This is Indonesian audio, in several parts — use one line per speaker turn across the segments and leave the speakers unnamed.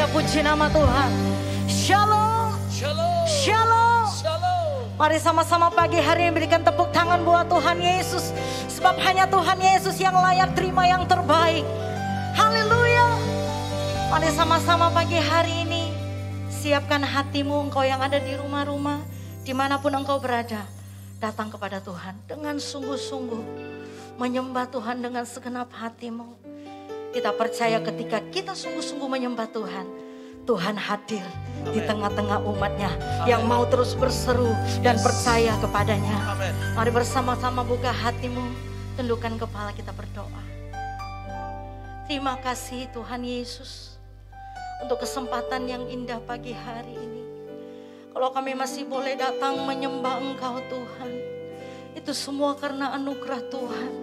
Haleluya, puji nama Tuhan. Shalom.
Shalom.
Shalom.
Shalom.
Mari sama-sama pagi hari ini berikan tepuk tangan buat Tuhan Yesus. Sebab hanya Tuhan Yesus yang layak terima yang terbaik. Haleluya. Mari sama-sama pagi hari ini siapkan hatimu, engkau yang ada di rumah-rumah, dimanapun engkau berada. Datang kepada Tuhan dengan sungguh-sungguh. Menyembah Tuhan dengan segenap hatimu. Kita percaya ketika kita sungguh-sungguh menyembah Tuhan, Tuhan hadir di tengah-tengah umatnya yang mau terus berseru dan percaya kepadanya.
Amen.
Mari bersama-sama buka hatimu, tundukkan kepala, kita berdoa. Terima kasih Tuhan Yesus untuk kesempatan yang indah pagi hari ini. Kalau kami masih boleh datang menyembah Engkau Tuhan, itu semua karena anugerah Tuhan.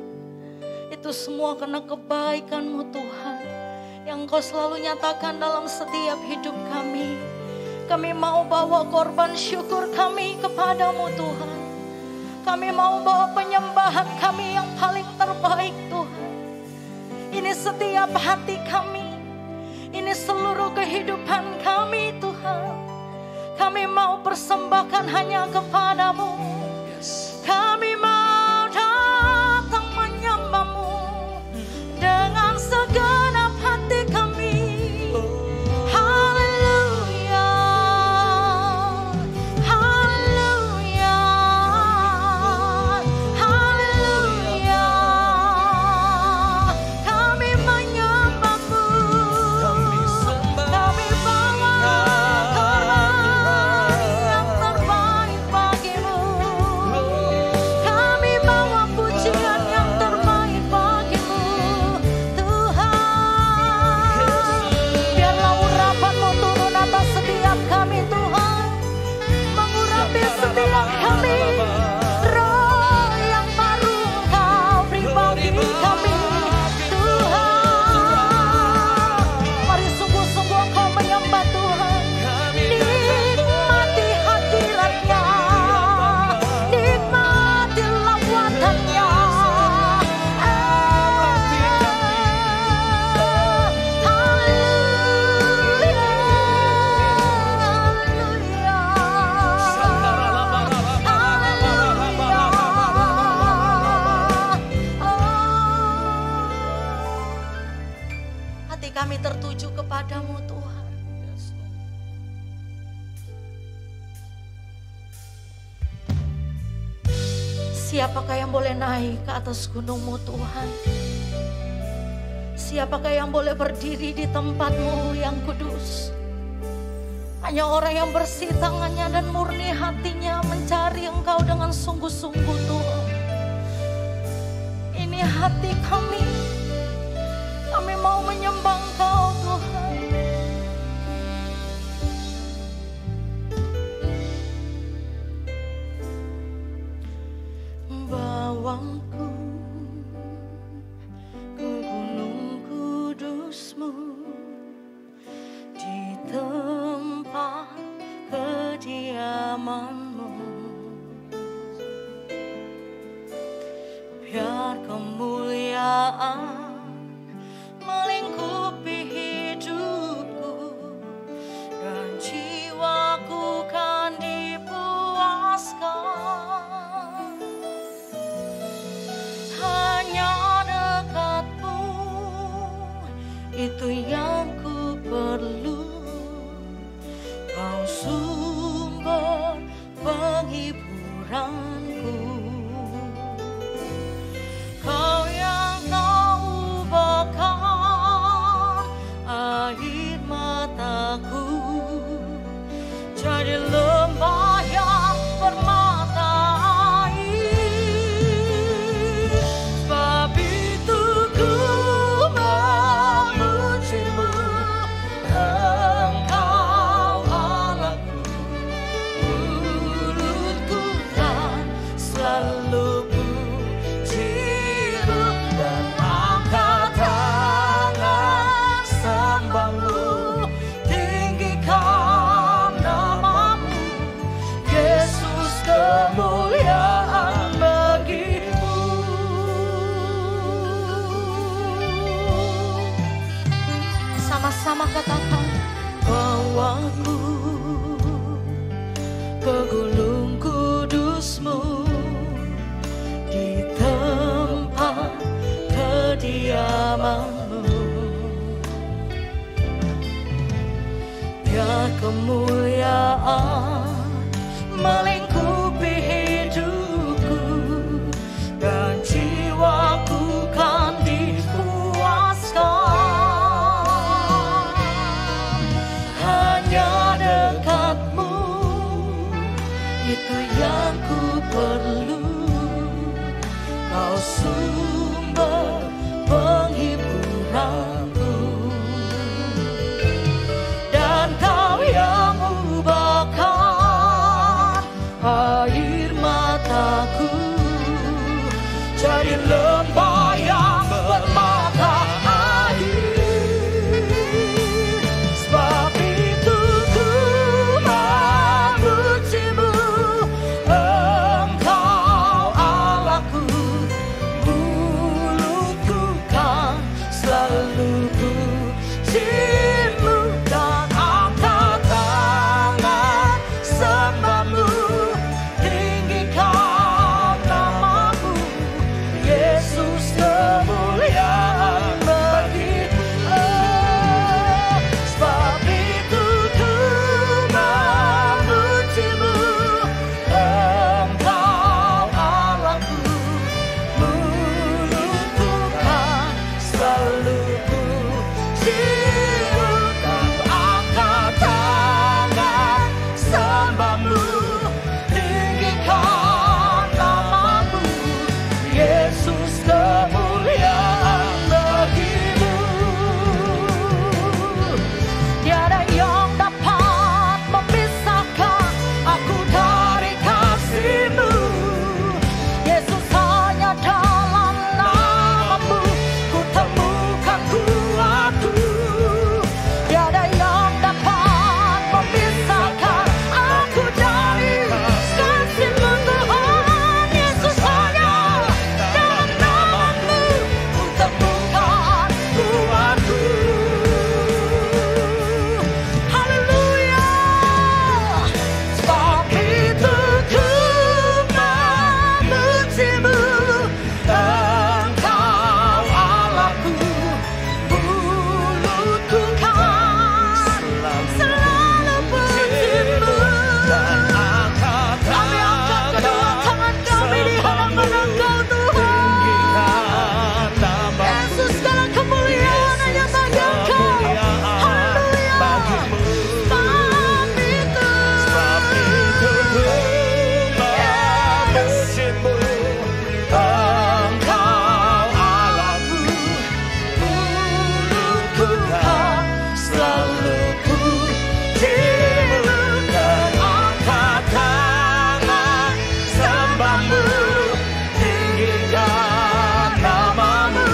Itu semua karena kebaikan-Mu Tuhan, yang Engkau selalu nyatakan dalam setiap hidup kami. Kami mau bawa korban syukur kami kepadamu Tuhan. Kami mau bawa penyembahan kami yang paling terbaik Tuhan. Ini setiap hati kami, ini seluruh kehidupan kami Tuhan. Kami mau persembahkan hanya kepadamu. Kami mau datang menyembah-Mu dengan segenap hati kami. Haleluya, haleluya, haleluya. Kami menyembah-Mu, kami bawa korban yang terbaik bagimu. Kami bawa pujian yang terbaik bagimu Tuhan. Biarlah urapan-Mu turun atas setiap kami Tuhan, mengurapi setiap kami. Roh yang baru Engkau beri bagi kami Tuhan. Mari sungguh-sungguh Engkau menyembah Tuhan. Nikmati hadirat-Nya, nikmati lawatan-Nya. Hati kami tertuju kepadamu Tuhan. Siapakah yang boleh naik ke atas gunung-Mu Tuhan? Siapakah yang boleh berdiri di tempat-Mu yang kudus? Hanya orang yang bersih tangannya dan murni hatinya mencari Engkau dengan sungguh-sungguh Tuhan. Ini hati kami. Kami mau menyembah Engkau Tuhan. Bawaku ke gunung kudus-Mu, di tempat kediaman-Mu. Biar kemuliaan melingkupi hidupku, dan jiwaku kan dipuaskan. Hanya dekat-Mu, itu yang ku perlu. Kau sumber penghiburanku. Kau yang tahu bahkan air mataku, jadi lembah yang bermata air. Sebab itu ku memuji-Mu, Engkau Allahku. Mulutku kan selalu puji-Mu, dan angkat tangan sembah-Mu, tinggikan nama-Mu, Yesus, kemuliaan bagi-Mu. Sama-sama katakan, aku ke gulung kudus-Mu, di tempat kediaman-Mu. Biar kemuliaan melingkupi hidupku dan jiwaku kan dipuaskan. Hanya dekat-Mu, itu yang ku perlu. Kau sumber penghiburanku, dan Kau yang ubahkan air mataku jadi lembah yang bermata air. Sebab itu ku memuji-Mu, Engkau Allahku. Mulutku kan selalu puji-Mu, dan angkat tangan sembah-Mu, tinggikan nama-Mu, Yesus, kemuliaan bagi-Mu. Sebab itu ku memuji-Mu, Engkau Allahku. Mulutku kan selalu puji-Mu, dan angkat tangan sembah-Mu, tinggikan nama-Mu, Yesus, kemuliaan bagi-Mu. Tiada yang dapat memisahkan aku dari kasih-Mu, Yesus. Hanya dalam nama-Mu ku temukan kuatku. Tiada yang dapat memisahkan aku dari kasih-Mu, Tuhan Yesus. Hanya dalam nama-Mu ku temukan kuatku. Haleluya. Sebab itu ku memuji-Mu, Engkau Allahku. Mulutku kan selalu puji-Mu, dan kami angkat kedua tangan kami di hadapan Engkau, Tuhan. Yesus, segala kemuliaan hanya bagi Engkau. Haleluya. Sebab itu memuji-Mu, Engkau Allahku. Mulutku kan selalu puji-Mu, dan angkat tangan sembah-Mu, tinggikan nama-Mu,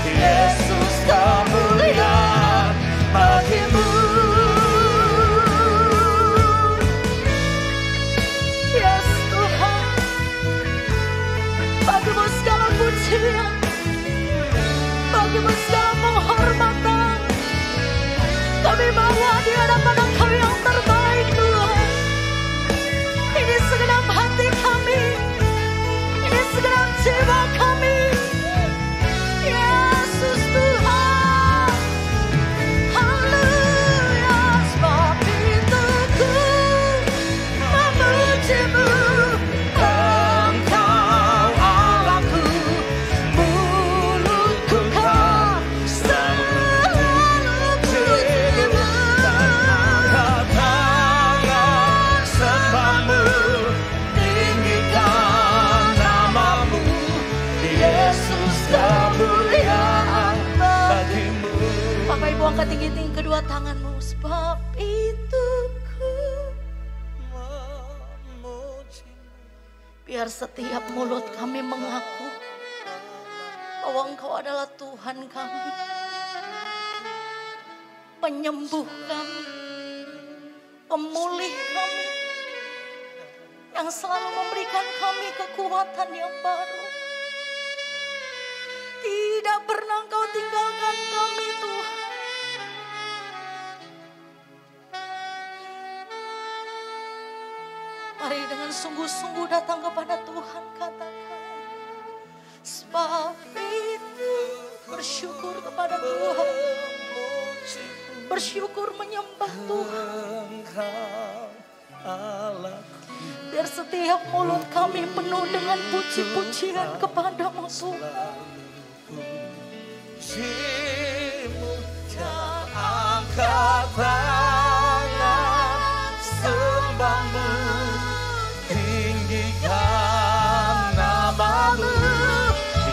Yesus, kemuliaan bagi-Mu. Yes, Tuhan, bagi-Mu segala pujian, bagi-Mu segala penghormatan. Kami bawa di hadapan Engkau yang terbaik, Tuhan. Ini segenap hati kami, ini segenap jiwa kami. Yesus, Tuhan. Haleluya. Sebab itu ku memuji-Mu, Engkau Allahku. Mulutku kan selalu puji-Mu, angkat tangan sembah-Mu, tinggikan nama-Mu, Yesus, kemuliaan bagi-Mu. Bapak Ibu, angkat tinggi-tinggi kedua tangan-Mu. Sebab itu ku memuji-Mu. Biar setiap mulut kami mengaku bahwa Engkau adalah Tuhan kami, penyembuh kami, pemulih kami, yang selalu memberikan kami kekuatan yang baru. Tidak pernah Engkau tinggalkan kami, Tuhan. sungguh-sungguh datang kepada Tuhan, katakan, sebab itu bersyukur kepada Tuhan, bersyukur menyembah Tuhan. Biar setiap mulut kami penuh dengan puji-pujian kepadamu Tuhan.
Angkat tangan sembahmu, tinggikan namamu,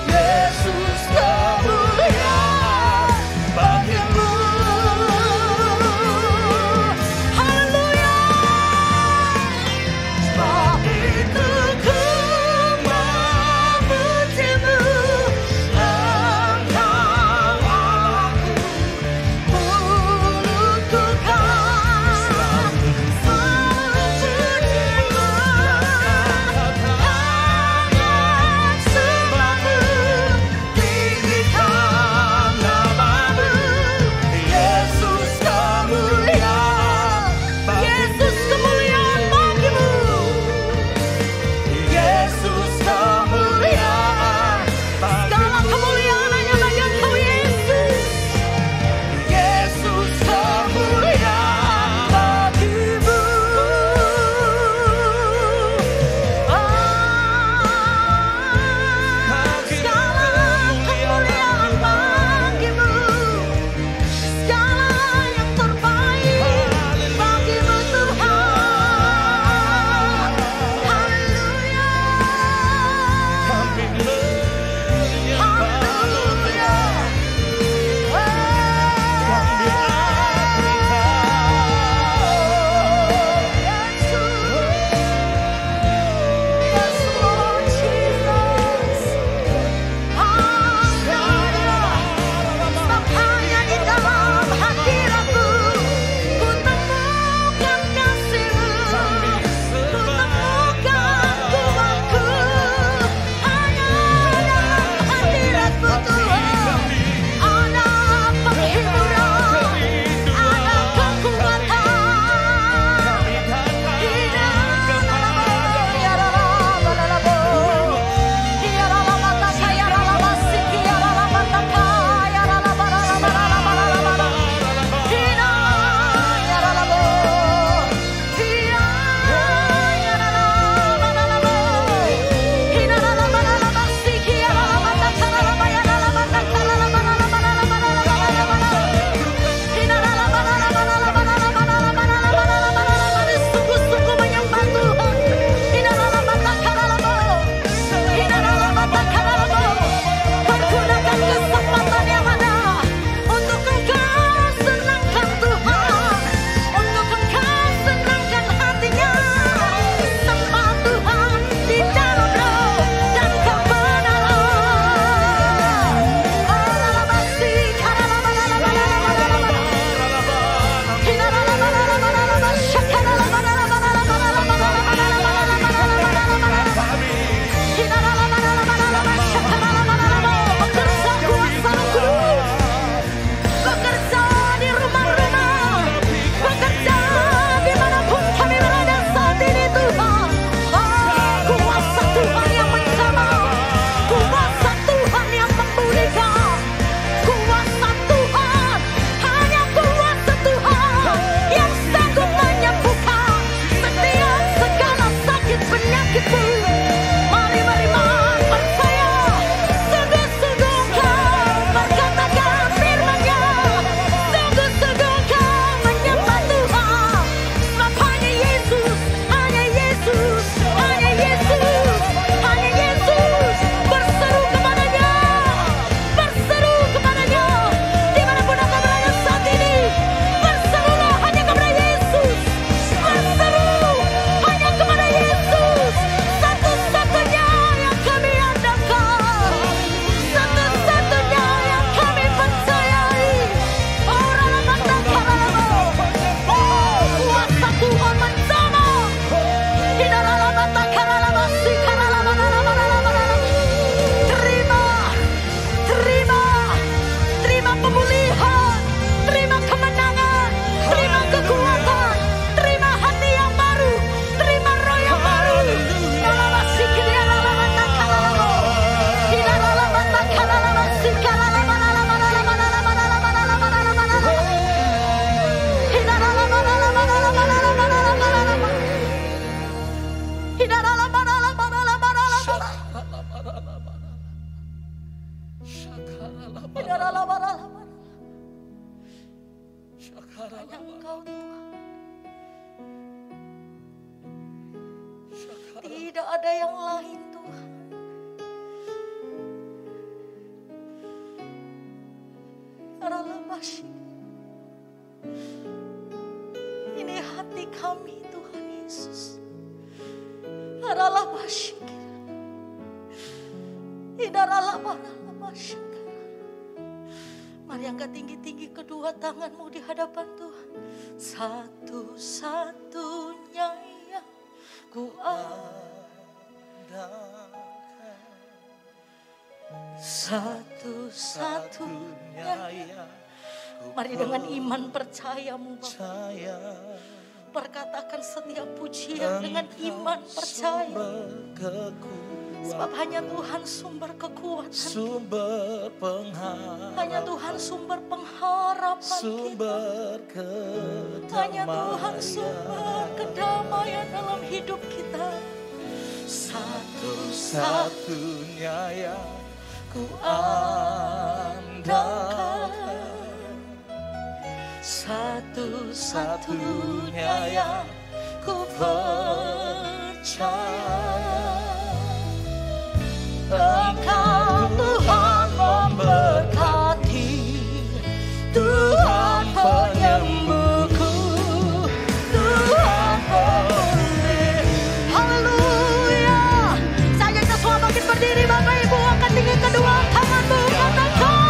Yesus kemuliaan bagimu. Haleluya. Sebab itu ku memujimu,
Hanya Engkau Tuhan. Tidak ada yang lain Tuhan. Ini hati kami Tuhan Yesus. Mari angkat tinggi-tinggi kedua tanganmu di hadapan Tuhan. Satu-satunya yang ku andalkan, satu-satunya. Mari dengan iman percayamu Bapak, perkatakan setiap pujian dengan iman percaya. Sebab hanya Tuhan sumber kekuatan,
sumber pengharapan,
hanya Tuhan sumber pengharapan
sumber
kita.
kedamaian,
Hanya Tuhan sumber kedamaian dalam hidup kita.
satu-satunya yang ku andalkan,
satu-satunya yang ku percaya. Engkau Tuhan memberkati, Tuhan penyembuhku, Tuhan pemulih. Haleluya. Saya kita semua bangkit berdiri, Bapak Ibu angkat tinggi kedua tanganmu, katakan.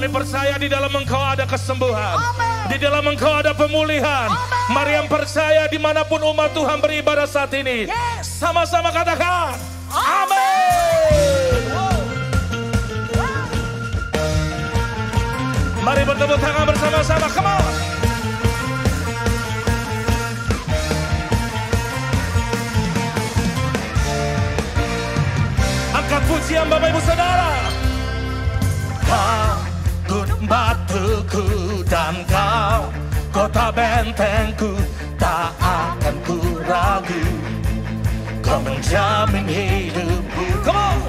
Percaya di dalam Engkau ada kesembuhan. Amen. Di dalam Engkau ada pemulihan. Amen. Mari yang percaya dimanapun umat Tuhan beribadah saat ini, yes, sama-sama katakan amin. Mari bertepuk tangan bersama-sama. Come on. Angkat pujian Bapak Ibu Saudara. Batuku dan kau, kota bentengku, tak akan ku ragu. Kau menjamin hidupku. Come on.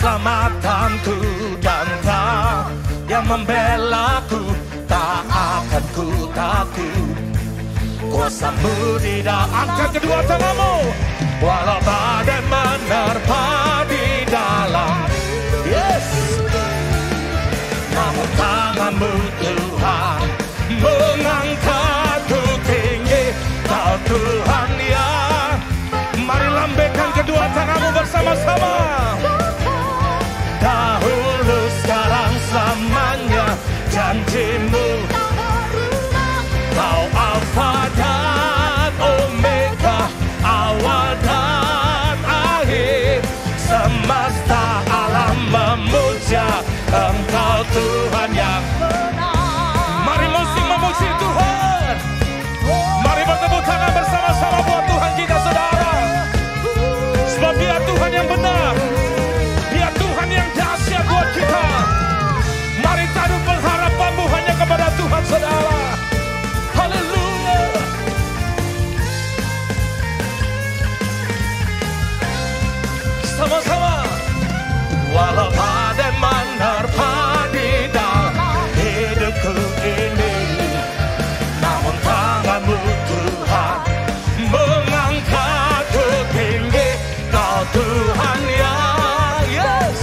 keselamatanku, dan Kau yang membelaku. Tak akan ku takut, kuasa-Mu di dalam. Angkat kedua tanganmu. Walau badai menerpa di dalam, yes, namun tangan-Mu Tuhan mengangkatku tinggi. Kau Tuhan ya. Mari lambaikan kedua tanganmu bersama-sama. Dahulu, sekarang, selamanya, janji-Mu. Kau Alfa dan Omega, awal dan akhir. Semesta alam memuja Engkau Tuhan yang benar. Mari musik memuji Tuhan. Mari bertepuk tangan bersama-sama buat Tuhan kita, saudara. Sebab Dia Tuhan yang benar, Dia Tuhan yang dahsyat buat kita. Mari taruh pengharapanmu hanya kepada Tuhan, saudara. Haleluya. Sama-sama. Walau badai menerpa di dalam hidupku ini, namun tangan-Mu Tuhan mengangkatku tinggi. Kau Tuhan ya, yes.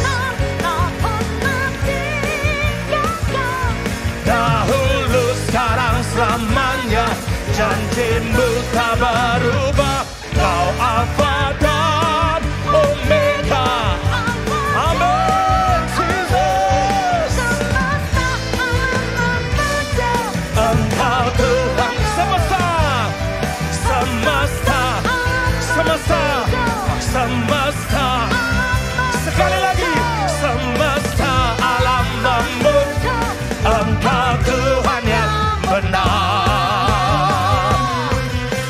Dahulu, sekarang, selamanya, janji-Mu tak berubah. Kau Alfa dan Omega. Amin, Jesus. Engkau Tuhan semesta, semesta, semesta, semesta. Sekali lagi, semesta alam memuja Engkau Tuhan yang benar.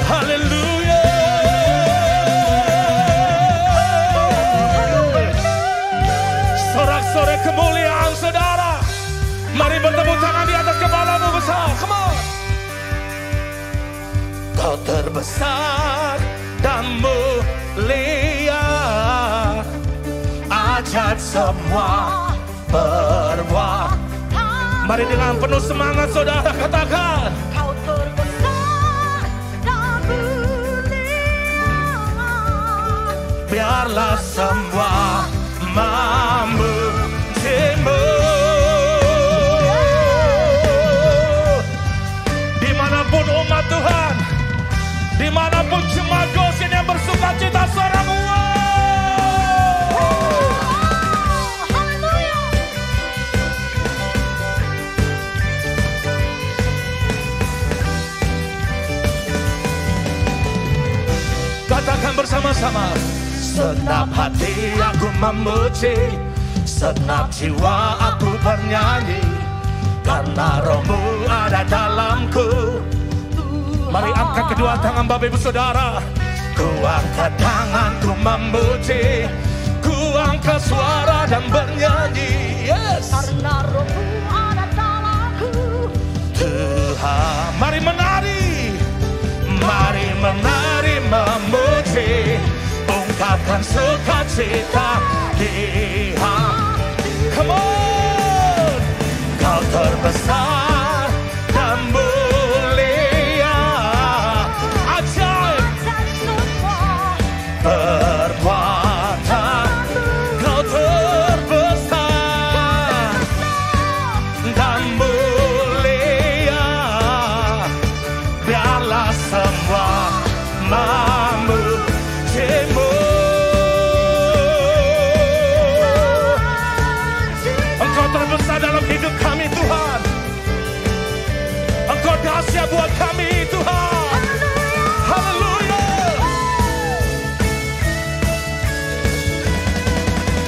Haleluya. Sorak-sorai kemuliaan, saudara. Mari bertepuk tangan di atas kepalamu besar. Come on. Kau terbesar dan mulia, ajaib semua perbuatan. Mari dengan penuh semangat, saudara, katakan.
Kau terbesar dan mulia.
Biarlah semua memuji-Mu. Dimanapun umat Tuhan, dimanapun jemaat Gosen yang bersuka cita, seorang katakan bersama-sama. Senap hati aku memuji, senap jiwa aku bernyanyi, karena Roh-Mu ada dalamku. Mari angkat kedua tangan Bapak Ibu Saudara. Ku angkat tanganku memuji, ku angkat suara dan bernyanyi, yes.
Karena Roh-Mu ada dalamku.
Tuhan, mari menari, mari menari memuji, ungkapkan sukacita di hati. Come on. Kau terbesar dan mulia, ajaib perbuatan. Kau terbesar dan mulia, biarlah semua memuji-Mu. Engkau terbesar dalam hidup kami, Tuhan. Engkau dahsyat buat kami, Tuhan. Haleluya.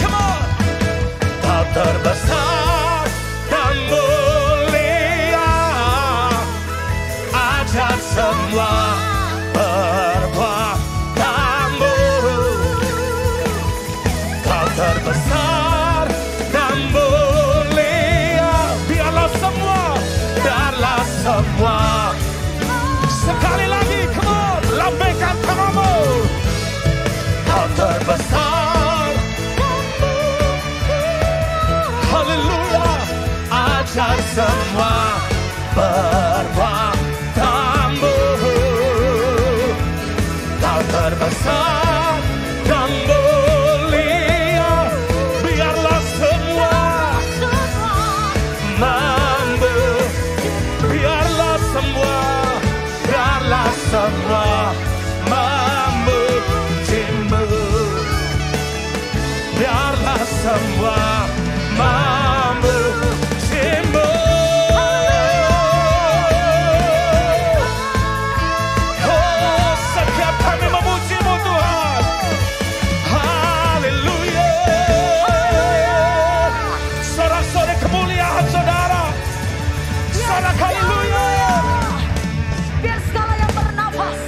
Come on. Kau terbesar dan mulia, ajar semua perbuatan-Mu. Kau terbesar dan mulia, biarlah semua, biarlah semua. Sekali lagi, come on, lambaikan tanganmu. Kau terbesar semua perbuatanmu. Kau terbesar dan mulia, biarlah semua mampu, biarlah semua memujimu, biarlah semua memujimu. Oh, setiap kami memujimu Tuhan. Haleluya. Sorak-sorai kemuliaan saudara. Sorak haleluya.
Biar segala yang bernafas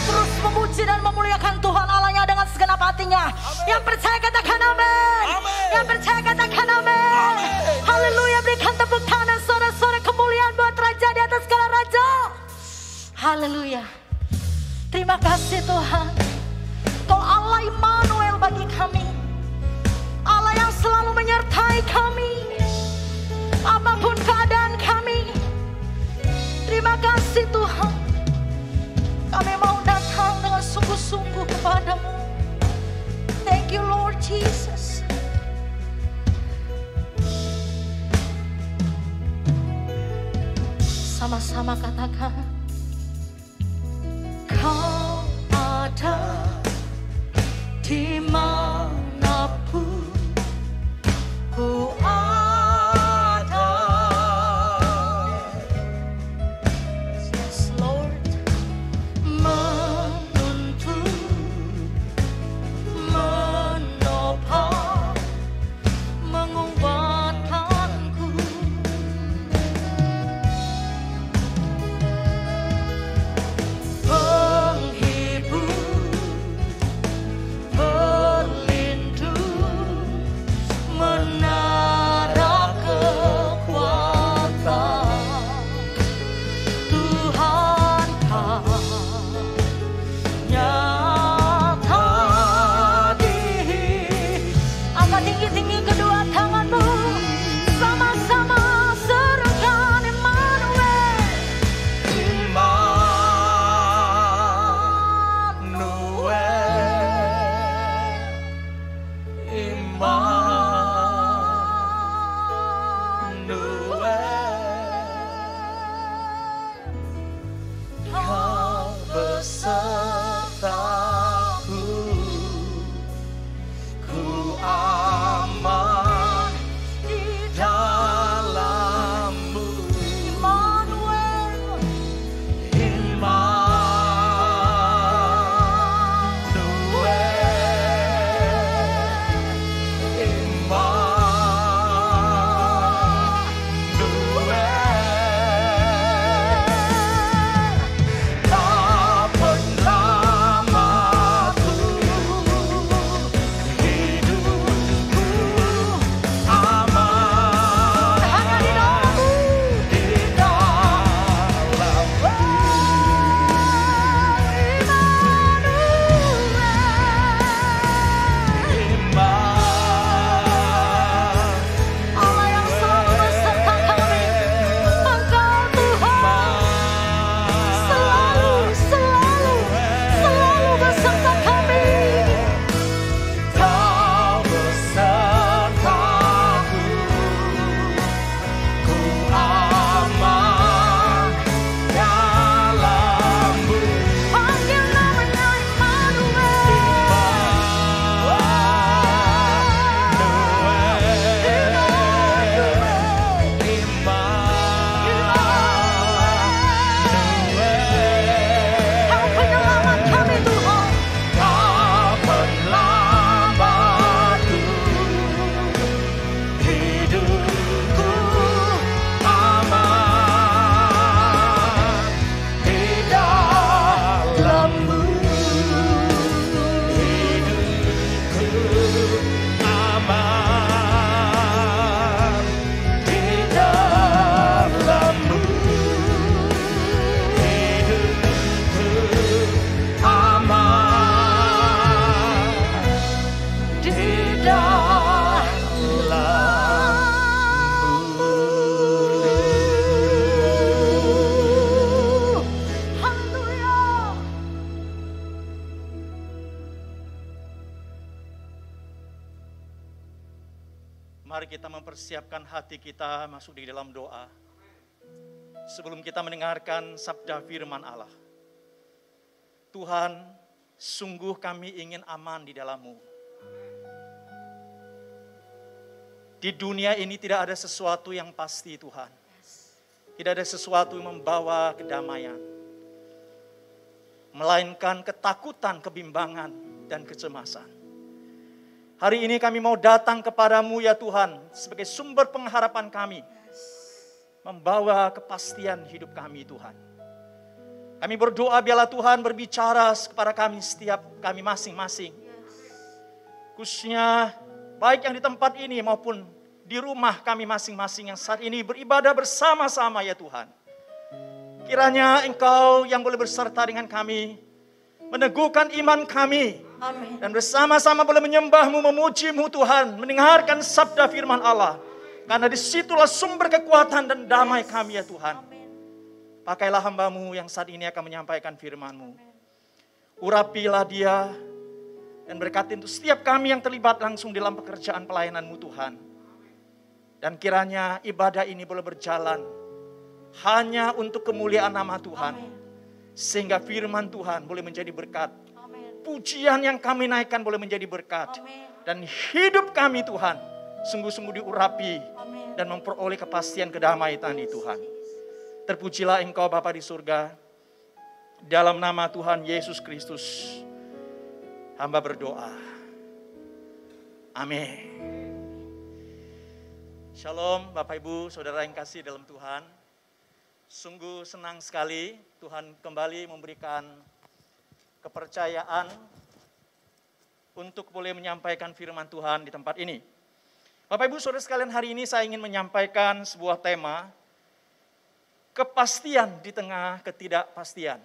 terus memuji dan memuliakan Tuhan Allahnya dengan segenap hatinya. Yang percaya katakan amin. Yang percaya katakan amin. Haleluya, berikan tepuk tangan sorak-sorai kemuliaan buat Raja di atas segala raja. Haleluya. Terima kasih Tuhan. Kau Allah Immanuel bagi kami. Allah yang selalu menyertai kami. Apapun keadaan kami. Terima kasih Tuhan. Kami mau datang dengan sungguh-sungguh kepadamu. Thank you Lord Jesus. Sama-sama katakan, Kau ada dimanapun ku ada. Yes Lord. Menuntun, menopang, menguatkanku.
Mari kita mempersiapkan hati kita masuk di dalam doa. Sebelum kita mendengarkan sabda firman Allah. Tuhan, sungguh kami ingin aman di dalam-Mu. Di dunia ini tidak ada sesuatu yang pasti, Tuhan. Tidak ada sesuatu yang membawa kedamaian. Melainkan ketakutan, kebimbangan, dan kecemasan. Hari ini kami mau datang kepadamu ya Tuhan, sebagai sumber pengharapan kami. Membawa kepastian hidup kami Tuhan. Kami berdoa biarlah Tuhan berbicara kepada kami setiap kami masing-masing. Khususnya baik yang di tempat ini maupun di rumah kami masing-masing yang saat ini beribadah bersama-sama ya Tuhan. Kiranya Engkau yang boleh berserta dengan kami, meneguhkan iman kami.
Amin.
Dan bersama-sama boleh menyembah-Mu, memuji-Mu Tuhan, mendengarkan sabda firman Allah. Karena disitulah sumber kekuatan dan damai kami ya Tuhan. Pakailah hamba-Mu yang saat ini akan menyampaikan firman-Mu. Urapilah dia dan berkati untuk setiap kami yang terlibat langsung dalam pekerjaan pelayanan-Mu Tuhan. Dan kiranya ibadah ini boleh berjalan hanya untuk kemuliaan nama Tuhan. Sehingga firman Tuhan boleh menjadi berkat. Pujian yang kami naikkan boleh menjadi berkat. Dan hidup kami Tuhan sungguh-sungguh diurapi dan memperoleh kepastian kedamaian di Tuhan. Terpujilah Engkau Bapa di surga. Dalam nama Tuhan Yesus Kristus hamba berdoa. Amin. Shalom Bapak Ibu Saudara yang kasih dalam Tuhan. Sungguh senang sekali Tuhan kembali memberikan kepercayaan untuk boleh menyampaikan firman Tuhan di tempat ini. Bapak Ibu Saudara sekalian, hari ini saya ingin menyampaikan sebuah tema, kepastian di tengah ketidakpastian.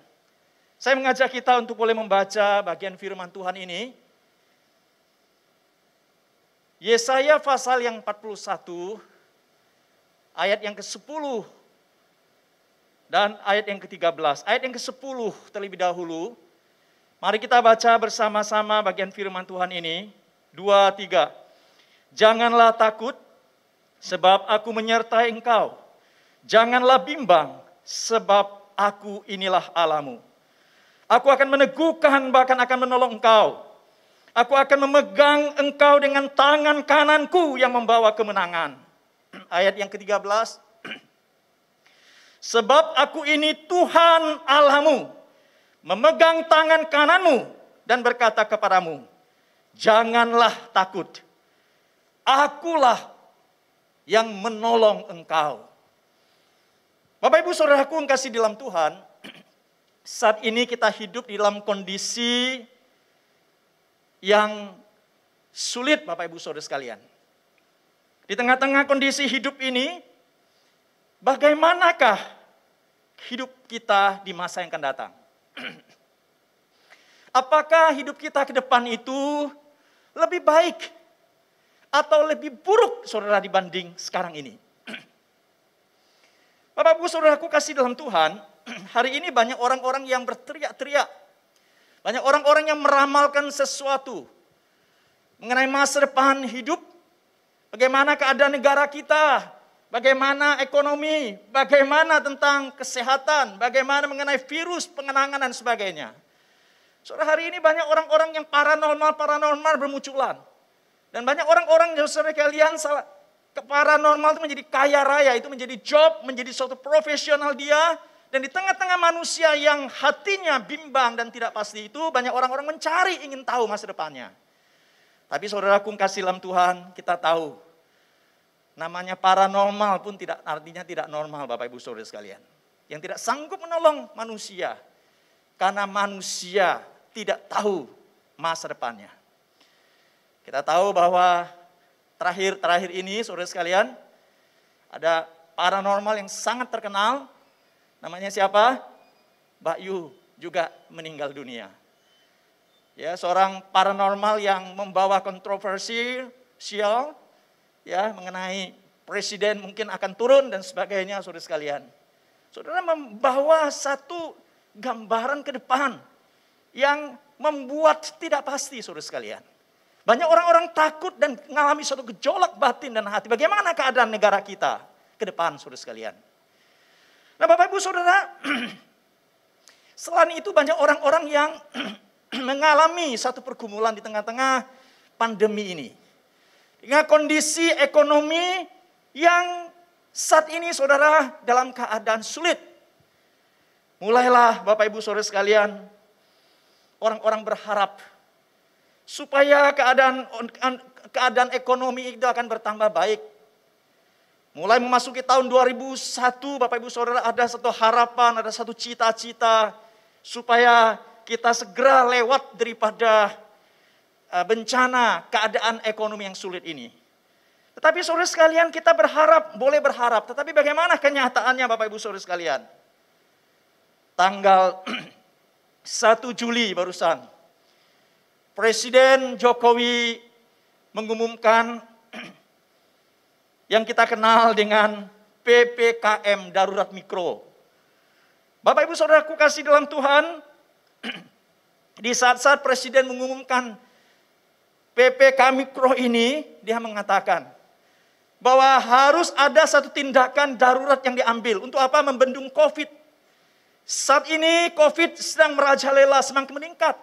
Saya mengajak kita untuk boleh membaca bagian firman Tuhan ini. Yesaya pasal yang 41, ayat yang ke-10 dan ayat yang ke-13. Ayat yang ke-10 terlebih dahulu. Mari kita baca bersama-sama bagian firman Tuhan ini. 2, 3. Janganlah takut, sebab aku menyertai engkau. Janganlah bimbang, sebab aku inilah Allahmu. Aku akan meneguhkan, bahkan akan menolong engkau. Aku akan memegang engkau dengan tangan kananku yang membawa kemenangan. Ayat yang ke-13. Sebab aku ini Tuhan Allahmu, memegang tangan kananmu dan berkata kepadamu, janganlah takut, akulah yang menolong engkau. Bapak Ibu Saudaraku yang kasih dalam Tuhan, saat ini kita hidup di dalam kondisi yang sulit Bapak Ibu Saudara sekalian. Di tengah-tengah kondisi hidup ini, bagaimanakah hidup kita di masa yang akan datang? Apakah hidup kita ke depan itu lebih baik atau lebih buruk saudara dibanding sekarang ini? Bapak Ibu Saudaraku kasih dalam Tuhan, hari ini banyak orang-orang yang berteriak-teriak. Banyak orang-orang yang meramalkan sesuatu mengenai masa depan hidup, bagaimana keadaan negara kita, bagaimana ekonomi, bagaimana tentang kesehatan, bagaimana mengenai virus, pengenangan dan sebagainya. Saudara, hari ini banyak orang-orang yang paranormal bermunculan. Dan banyak orang-orang yang saudara kalian paranormal itu menjadi kaya raya, itu menjadi job, menjadi suatu profesional dia. Dan di tengah-tengah manusia yang hatinya bimbang dan tidak pasti itu, banyak orang-orang mencari, ingin tahu masa depannya. Tapi saudaraku kasih dalam Tuhan, kita tahu, namanya paranormal pun tidak artinya tidak normal Bapak Ibu Saudara sekalian. Yang tidak sanggup menolong manusia. Karena manusia tidak tahu masa depannya. Kita tahu bahwa terakhir ini saudara sekalian, ada paranormal yang sangat terkenal. Namanya siapa? Mbak Yu juga meninggal dunia. Ya, seorang paranormal yang membawa kontroversi sosial, ya, mengenai presiden mungkin akan turun dan sebagainya, saudara sekalian. Saudara membawa satu gambaran ke depan yang membuat tidak pasti, saudara sekalian. Banyak orang-orang takut dan mengalami suatu gejolak batin dan hati. Bagaimana keadaan negara kita ke depan, saudara sekalian? Nah, Bapak Ibu Saudara, selain itu banyak orang-orang yang mengalami satu pergumulan di tengah-tengah pandemi ini. Dengan kondisi ekonomi yang saat ini saudara dalam keadaan sulit. Mulailah Bapak Ibu Saudara sekalian, orang-orang berharap supaya keadaan ekonomi itu akan bertambah baik. Mulai memasuki tahun 2001, Bapak Ibu Saudara, ada satu harapan, ada satu cita-cita supaya kita segera lewat daripada bencana keadaan ekonomi yang sulit ini. Tetapi saudara sekalian, kita berharap, boleh berharap, tetapi bagaimana kenyataannya Bapak Ibu Saudara sekalian? Tanggal 1 Juli barusan, Presiden Jokowi mengumumkan yang kita kenal dengan PPKM Darurat Mikro. Bapak Ibu Saudaraku kasih dalam Tuhan, di saat-saat Presiden mengumumkan PPKM Mikro ini, dia mengatakan bahwa harus ada satu tindakan darurat yang diambil. Untuk apa? Membendung COVID. Saat ini COVID sedang merajalela, semakin meningkat.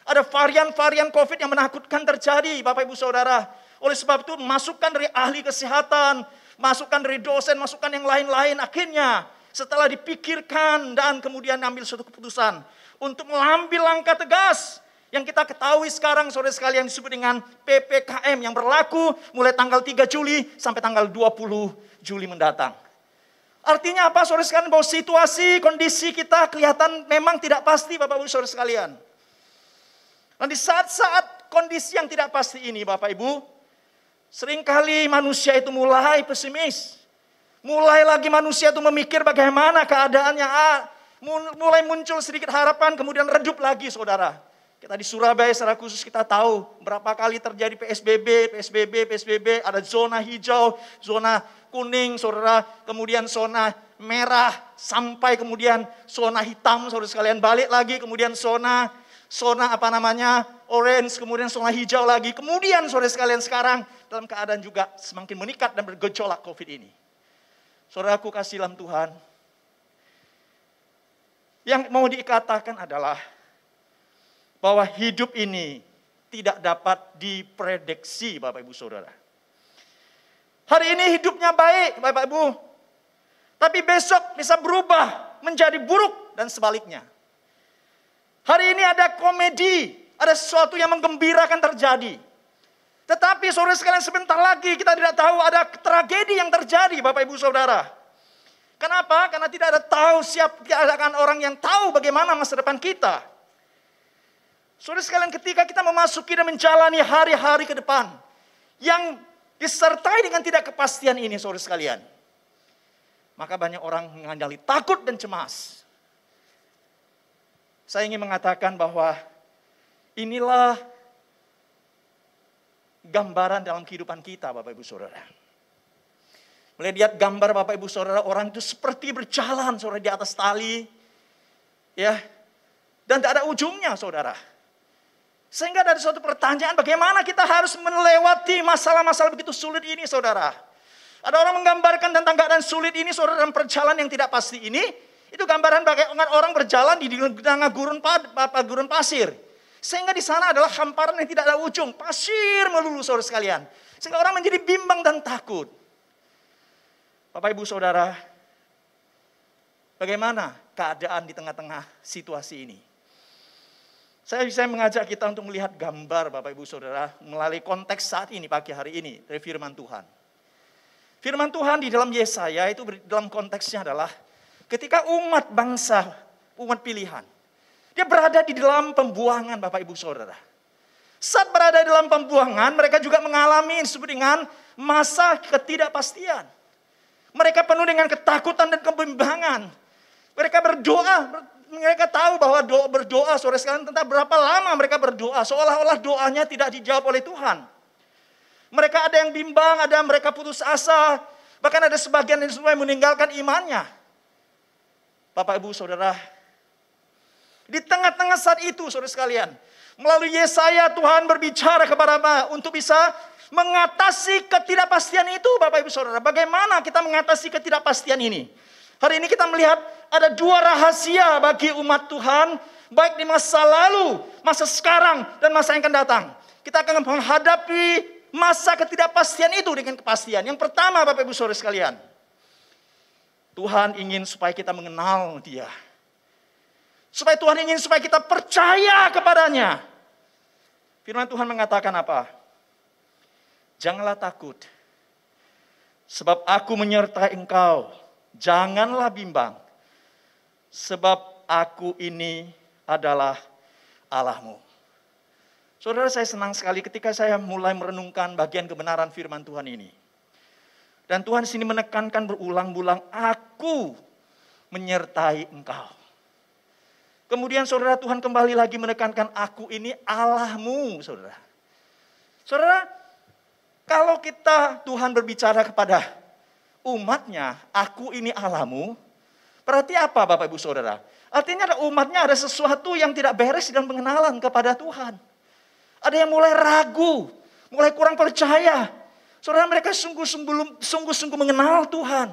Ada varian-varian COVID yang menakutkan terjadi, Bapak Ibu Saudara. Oleh sebab itu, masukan dari ahli kesehatan, masukan dari dosen, masukan yang lain-lain, akhirnya setelah dipikirkan dan kemudian ambil suatu keputusan untuk mengambil langkah tegas. Yang kita ketahui sekarang, saudara sekalian, disebut dengan PPKM yang berlaku mulai tanggal 3 Juli sampai tanggal 20 Juli mendatang. Artinya apa, saudara sekalian? Bahwa situasi, kondisi kita kelihatan memang tidak pasti, Bapak Ibu saudara sekalian. Dan di saat-saat kondisi yang tidak pasti ini, Bapak Ibu, seringkali manusia itu mulai pesimis. Mulai lagi manusia itu memikir bagaimana keadaannya. Mulai muncul sedikit harapan, kemudian redup lagi, saudara. Kita di Surabaya secara khusus kita tahu berapa kali terjadi PSBB, ada zona hijau, zona kuning, saudara, kemudian zona merah, sampai kemudian zona hitam, saudara sekalian, balik lagi, kemudian zona orange, kemudian zona hijau lagi, kemudian saudara sekalian sekarang dalam keadaan juga semakin meningkat dan bergejolak COVID ini. Saudaraku kasih dalam Tuhan, yang mau dikatakan adalah bahwa hidup ini tidak dapat diprediksi, Bapak Ibu Saudara. Hari ini hidupnya baik, Bapak Ibu, tapi besok bisa berubah menjadi buruk dan sebaliknya. Hari ini ada komedi, ada sesuatu yang menggembirakan terjadi. Tetapi saudara sekalian, sebentar lagi kita tidak tahu ada tragedi yang terjadi, Bapak Ibu Saudara. Kenapa? Karena tidak ada orang yang tahu bagaimana masa depan kita. Saudara sekalian, ketika kita memasuki dan menjalani hari-hari ke depan yang disertai dengan tidak kepastian ini, saudara sekalian, maka banyak orang mengalami takut dan cemas. Saya ingin mengatakan bahwa inilah gambaran dalam kehidupan kita, Bapak Ibu Saudara. Melihat gambar Bapak Ibu Saudara, orang itu seperti berjalan, saudara, di atas tali, ya, dan tak ada ujungnya, saudara. Sehingga ada suatu pertanyaan, bagaimana kita harus melewati masalah-masalah begitu sulit ini, saudara. Ada orang menggambarkan tentang keadaan sulit ini, saudara, dalam perjalanan yang tidak pasti ini. Itu gambaran bagaimana orang berjalan di tengah gurun pasir. Sehingga di sana adalah hamparan yang tidak ada ujung, pasir melulu, saudara sekalian. Sehingga orang menjadi bimbang dan takut. Bapak Ibu Saudara, bagaimana keadaan di tengah-tengah situasi ini? Saya bisa mengajak kita untuk melihat gambar, Bapak Ibu Saudara, melalui konteks saat ini, pagi hari ini, dari firman Tuhan. Firman Tuhan di dalam Yesaya itu dalam konteksnya adalah ketika umat bangsa, umat pilihan, dia berada di dalam pembuangan, Bapak Ibu Saudara. Saat berada di dalam pembuangan, mereka juga mengalami disebut dengan masa ketidakpastian. Mereka penuh dengan ketakutan dan kebimbangan. Mereka berdoa, mereka tahu bahwa berdoa, saudara sekalian, tentang berapa lama mereka berdoa, seolah-olah doanya tidak dijawab oleh Tuhan. Mereka ada yang bimbang, ada mereka putus asa, bahkan ada sebagian yang semua meninggalkan imannya. Bapak Ibu Saudara, di tengah-tengah saat itu, saudara sekalian, Melalui Yesaya Tuhan berbicara kepada apa? Untuk bisa mengatasi ketidakpastian itu Bapak Ibu Saudara. Bagaimana kita mengatasi ketidakpastian ini? Hari ini kita melihat ada dua rahasia bagi umat Tuhan. Baik di masa lalu, masa sekarang, dan masa yang akan datang. Kita akan menghadapi masa ketidakpastian itu dengan kepastian. Yang pertama Bapak Ibu Saudara sekalian. Tuhan ingin supaya kita mengenal Dia. Supaya Tuhan ingin supaya kita percaya kepadanya. Firman Tuhan mengatakan apa? Janganlah takut. Sebab aku menyertai engkau. Janganlah bimbang. Sebab aku ini adalah Allahmu. Saudara, saya senang sekali ketika saya mulai merenungkan bagian kebenaran firman Tuhan ini. Dan Tuhan di sini menekankan berulang-ulang, aku menyertai engkau. Kemudian saudara, Tuhan kembali lagi menekankan, aku ini Allahmu, saudara. Saudara, kalau kita Tuhan berbicara kepada umatnya, aku ini Allahmu, berarti apa Bapak Ibu Saudara? Artinya umatnya ada sesuatu yang tidak beres dalam pengenalan kepada Tuhan. Ada yang mulai ragu, mulai kurang percaya. Saudara, mereka sungguh-sungguh mengenal Tuhan.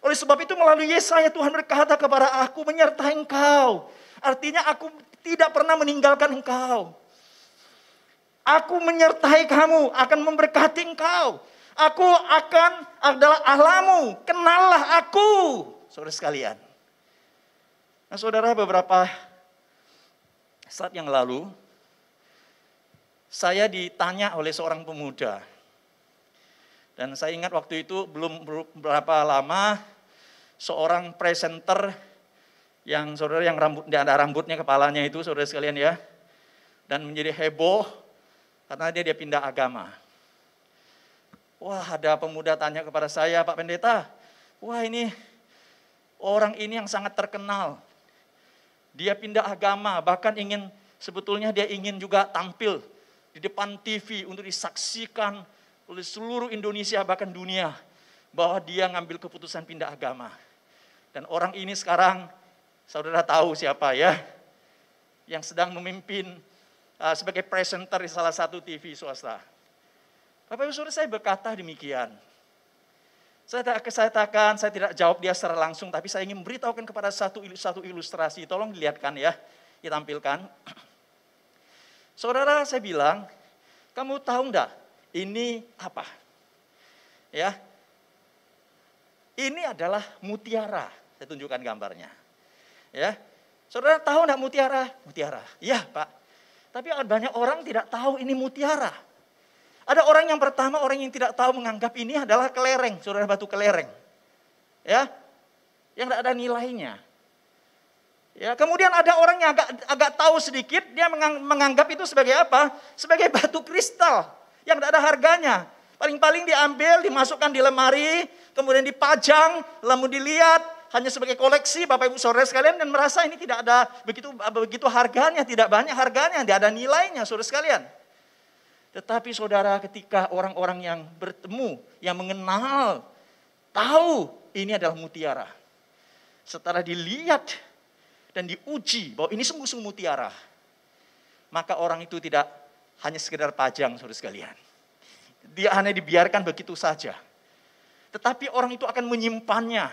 Oleh sebab itu melalui Yesaya Tuhan berkata kepada aku, menyertai engkau. Artinya aku tidak pernah meninggalkan engkau. Aku menyertai kamu, akan memberkati engkau. Aku adalah Allahmu, kenallah aku. Saudara sekalian. Nah saudara, beberapa saat yang lalu, saya ditanya oleh seorang pemuda. Dan saya ingat waktu itu belum berapa lama, seorang presenter yang saudara yang ada rambutnya kepalanya itu saudara sekalian ya. Dan menjadi heboh karena dia pindah agama. Wah, ada pemuda tanya kepada saya, Pak Pendeta, wah ini orang ini yang sangat terkenal. Dia pindah agama, bahkan sebetulnya dia ingin juga tampil di depan TV untuk disaksikan oleh seluruh Indonesia bahkan dunia bahwa dia ngambil keputusan pindah agama. Dan orang ini sekarang saudara tahu siapa ya, yang sedang memimpin sebagai presenter di salah satu TV swasta. Bapak Ibu Saudara, saya berkata demikian. Saya tidak jawab dia secara langsung, tapi saya ingin memberitahukan kepada satu ilustrasi. Tolong dilihatkan ya, ditampilkan. Saudara, saya bilang, kamu tahu enggak ini apa? Ya, ini adalah mutiara. Saya tunjukkan gambarnya. Ya, saudara tahu enggak mutiara? Mutiara. Iya Pak. Tapi banyak orang tidak tahu ini mutiara. Ada orang yang pertama, orang yang tidak tahu menganggap ini adalah kelereng. Saudara, batu kelereng. Ya, yang tidak ada nilainya. Ya, kemudian ada orang yang agak tahu sedikit, dia menganggap itu sebagai apa? Sebagai batu kristal yang tidak ada harganya. Paling-paling diambil, dimasukkan di lemari, kemudian dipajang, lalu dilihat, hanya sebagai koleksi Bapak Ibu Saudara sekalian, dan merasa ini tidak ada begitu harganya, tidak banyak harganya, tidak ada nilainya Saudara sekalian. Tetapi saudara, ketika orang-orang yang bertemu, yang mengenal, tahu ini adalah mutiara. Setelah dilihat dan diuji bahwa ini sungguh-sungguh mutiara, maka orang itu tidak hanya sekedar pajang saudara sekalian. Dia hanya dibiarkan begitu saja. Tetapi orang itu akan menyimpannya,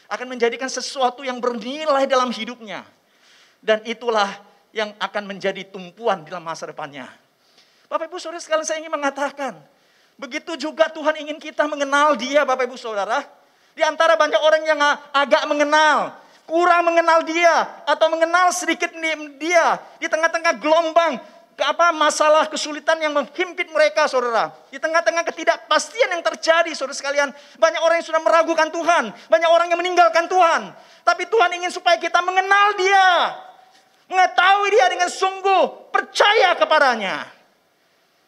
akan menjadikan sesuatu yang bernilai dalam hidupnya. Dan itulah yang akan menjadi tumpuan dalam masa depannya. Bapak Ibu Saudara sekalian, saya ingin mengatakan, begitu juga Tuhan ingin kita mengenal Dia Bapak Ibu Saudara. Di antara banyak orang yang agak mengenal, kurang mengenal Dia, atau mengenal sedikit Dia, di tengah-tengah gelombang, masalah kesulitan yang menghimpit mereka saudara. Di tengah-tengah ketidakpastian yang terjadi saudara sekalian, banyak orang yang sudah meragukan Tuhan, banyak orang yang meninggalkan Tuhan. Tapi Tuhan ingin supaya kita mengenal Dia, mengetahui Dia dengan sungguh, percaya kepadanya.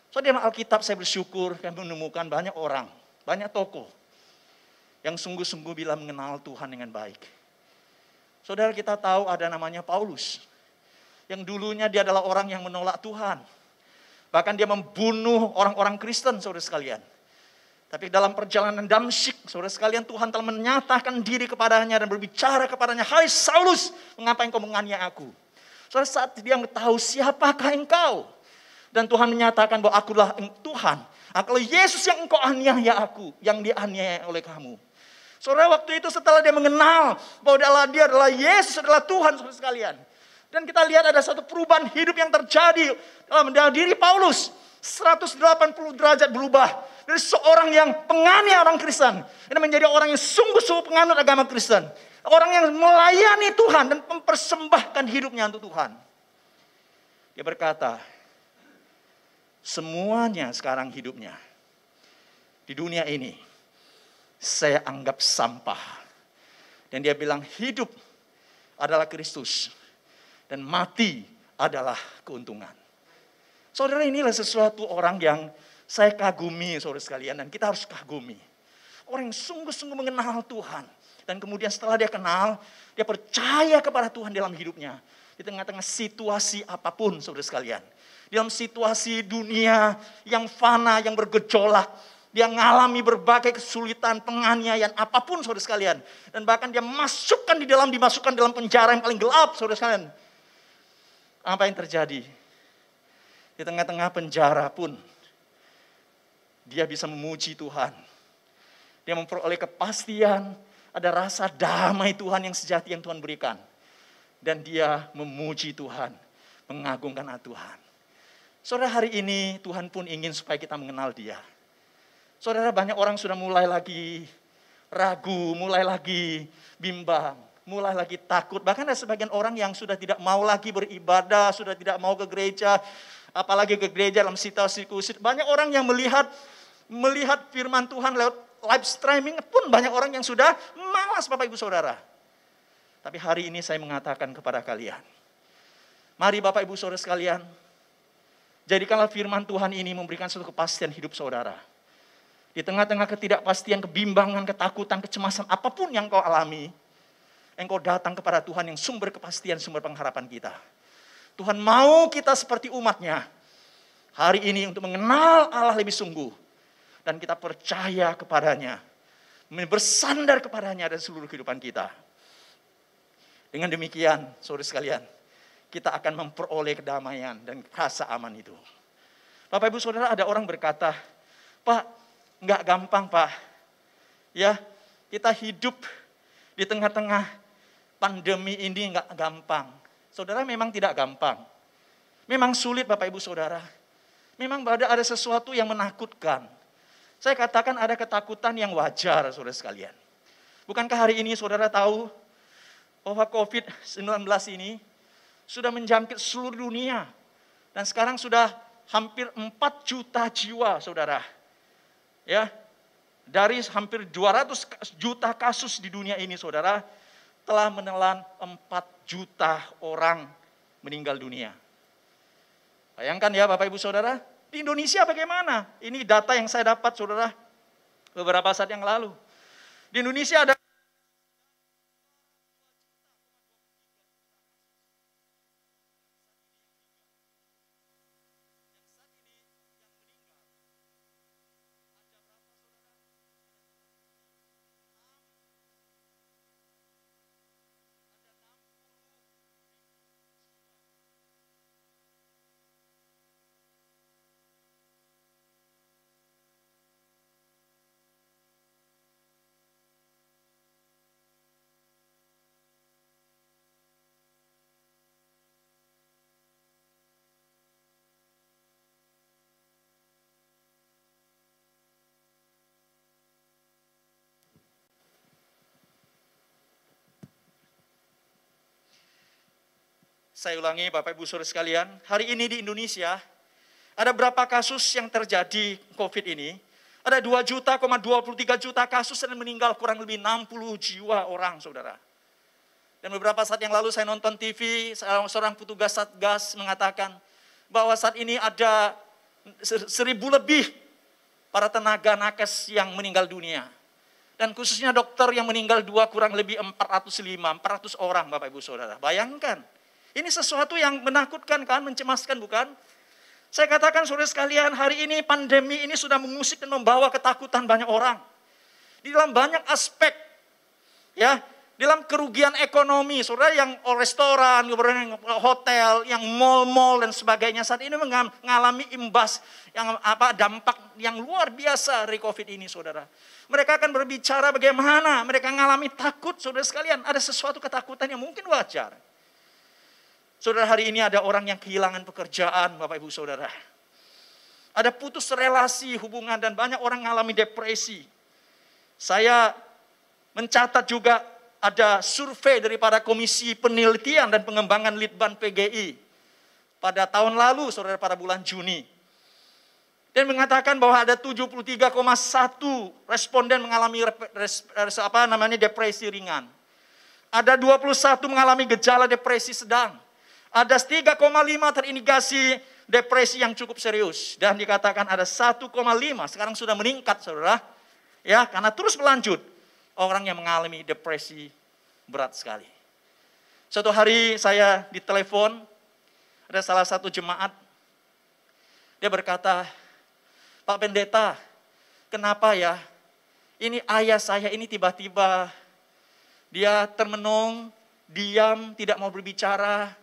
So, di dalam Alkitab saya bersyukur dan menemukan banyak orang, banyak tokoh yang sungguh-sungguh bila mengenal Tuhan dengan baik. Saudara, kita tahu ada namanya Paulus, yang dulunya dia adalah orang yang menolak Tuhan. Bahkan dia membunuh orang-orang Kristen, saudara sekalian. Tapi dalam perjalanan Damsyik, saudara sekalian, Tuhan telah menyatakan diri kepadanya dan berbicara kepadanya, "Hai Saulus, mengapa engkau menganiaya aku?" Saudara, saat dia tahu siapakah engkau, Dan Tuhan menyatakan bahwa akulah Tuhan. Kalau Yesus yang engkau aniaya aku, yang dianiaya oleh kamu. Saudara, waktu itu setelah dia mengenal bahwa dia adalah Yesus adalah Tuhan, saudara sekalian. Dan kita lihat ada satu perubahan hidup yang terjadi dalam diri Paulus. 180 derajat berubah. Dari seorang yang penganiaya orang Kristen. Ini menjadi orang yang sungguh-sungguh penganut agama Kristen. Orang yang melayani Tuhan dan mempersembahkan hidupnya untuk Tuhan. Dia berkata, semuanya sekarang hidupnya di dunia ini saya anggap sampah. Dan dia bilang hidup adalah Kristus dan mati adalah keuntungan. Saudara, inilah sesuatu orang yang saya kagumi, saudara sekalian, dan kita harus kagumi. Orang yang sungguh-sungguh mengenal Tuhan. Dan kemudian setelah dia kenal, dia percaya kepada Tuhan dalam hidupnya. Di tengah-tengah situasi apapun, saudara sekalian. Dalam situasi dunia yang fana, yang bergejolak. Dia mengalami berbagai kesulitan, penganiayaan, apapun, saudara sekalian. Dan bahkan dia dimasukkan dalam penjara yang paling gelap, saudara sekalian. Apa yang terjadi? Di tengah-tengah penjara pun, dia bisa memuji Tuhan. Dia memperoleh kepastian, ada rasa damai Tuhan yang sejati yang Tuhan berikan. Dan dia memuji Tuhan, mengagungkan Tuhan. Saudara, hari ini Tuhan pun ingin supaya kita mengenal Dia. Saudara, banyak orang sudah mulai lagi ragu, mulai lagi bimbang, mulai lagi takut. Bahkan ada sebagian orang yang sudah tidak mau lagi beribadah, sudah tidak mau ke gereja, apalagi ke gereja dalam situasi khusus. Banyak orang yang melihat firman Tuhan lewat live streaming pun banyak orang yang sudah malas, Bapak Ibu Saudara. Tapi hari ini saya mengatakan kepada kalian, mari Bapak Ibu Saudara sekalian, jadikanlah firman Tuhan ini memberikan suatu kepastian hidup saudara. Di tengah-tengah ketidakpastian, kebimbangan, ketakutan, kecemasan, apapun yang kau alami, engkau datang kepada Tuhan yang sumber kepastian, sumber pengharapan kita. Tuhan mau kita seperti umatnya hari ini untuk mengenal Allah lebih sungguh. Dan kita percaya kepadanya, bersandar kepadanya dan seluruh kehidupan kita. Dengan demikian, saudara sekalian, kita akan memperoleh kedamaian dan rasa aman itu. Bapak Ibu Saudara, ada orang berkata, Pak, nggak gampang Pak. Ya, kita hidup di tengah-tengah pandemi ini nggak gampang. Saudara, memang tidak gampang. Memang sulit Bapak Ibu Saudara. Memang ada sesuatu yang menakutkan. Saya katakan ada ketakutan yang wajar, saudara sekalian. Bukankah hari ini saudara tahu bahwa COVID-19 ini sudah menjangkit seluruh dunia. Dan sekarang sudah hampir 4 juta jiwa, saudara. Ya, dari hampir 200 juta kasus di dunia ini, saudara, telah menelan 4 juta orang meninggal dunia. Bayangkan ya Bapak Ibu Saudara, di Indonesia bagaimana? Ini data yang saya dapat, saudara, beberapa saat yang lalu. Di Indonesia ada Saya ulangi Bapak Ibu Saudara sekalian, hari ini di Indonesia ada berapa kasus yang terjadi COVID ini? Ada 2,23 juta kasus dan meninggal kurang lebih 60 jiwa orang, saudara. Dan beberapa saat yang lalu saya nonton TV, seorang petugas Satgas mengatakan bahwa saat ini ada 1.000 lebih para tenaga nakes yang meninggal dunia. Dan khususnya dokter yang meninggal kurang lebih 400 orang Bapak Ibu Saudara. Bayangkan. Ini sesuatu yang menakutkan kan, mencemaskan bukan? Saya katakan saudara sekalian, hari ini pandemi ini sudah mengusik dan membawa ketakutan banyak orang. Di dalam banyak aspek, ya, dalam kerugian ekonomi, saudara, yang restoran, yang hotel, yang mall-mall dan sebagainya saat ini mengalami imbas yang dampak yang luar biasa dari COVID ini, saudara. Mereka akan berbicara bagaimana mereka mengalami takut, saudara sekalian. Ada sesuatu ketakutan yang mungkin wajar. Saudara, hari ini ada orang yang kehilangan pekerjaan, Bapak Ibu Saudara. Ada putus relasi hubungan dan banyak orang mengalami depresi. Saya mencatat juga ada survei daripada Komisi Penelitian dan Pengembangan Litbang PGI pada tahun lalu, saudara, pada bulan Juni. Dan mengatakan bahwa ada 73,1 responden mengalami depresi ringan. Ada 21 mengalami gejala depresi sedang. Ada 3,5 terindikasi depresi yang cukup serius. Dan dikatakan ada 1,5, sekarang sudah meningkat, saudara. Ya, karena terus berlanjut. Orang yang mengalami depresi berat sekali. Suatu hari saya ditelepon, ada salah satu jemaat. Dia berkata, Pak Pendeta, kenapa ya? Ini ayah saya ini tiba-tiba dia termenung, diam, tidak mau berbicara.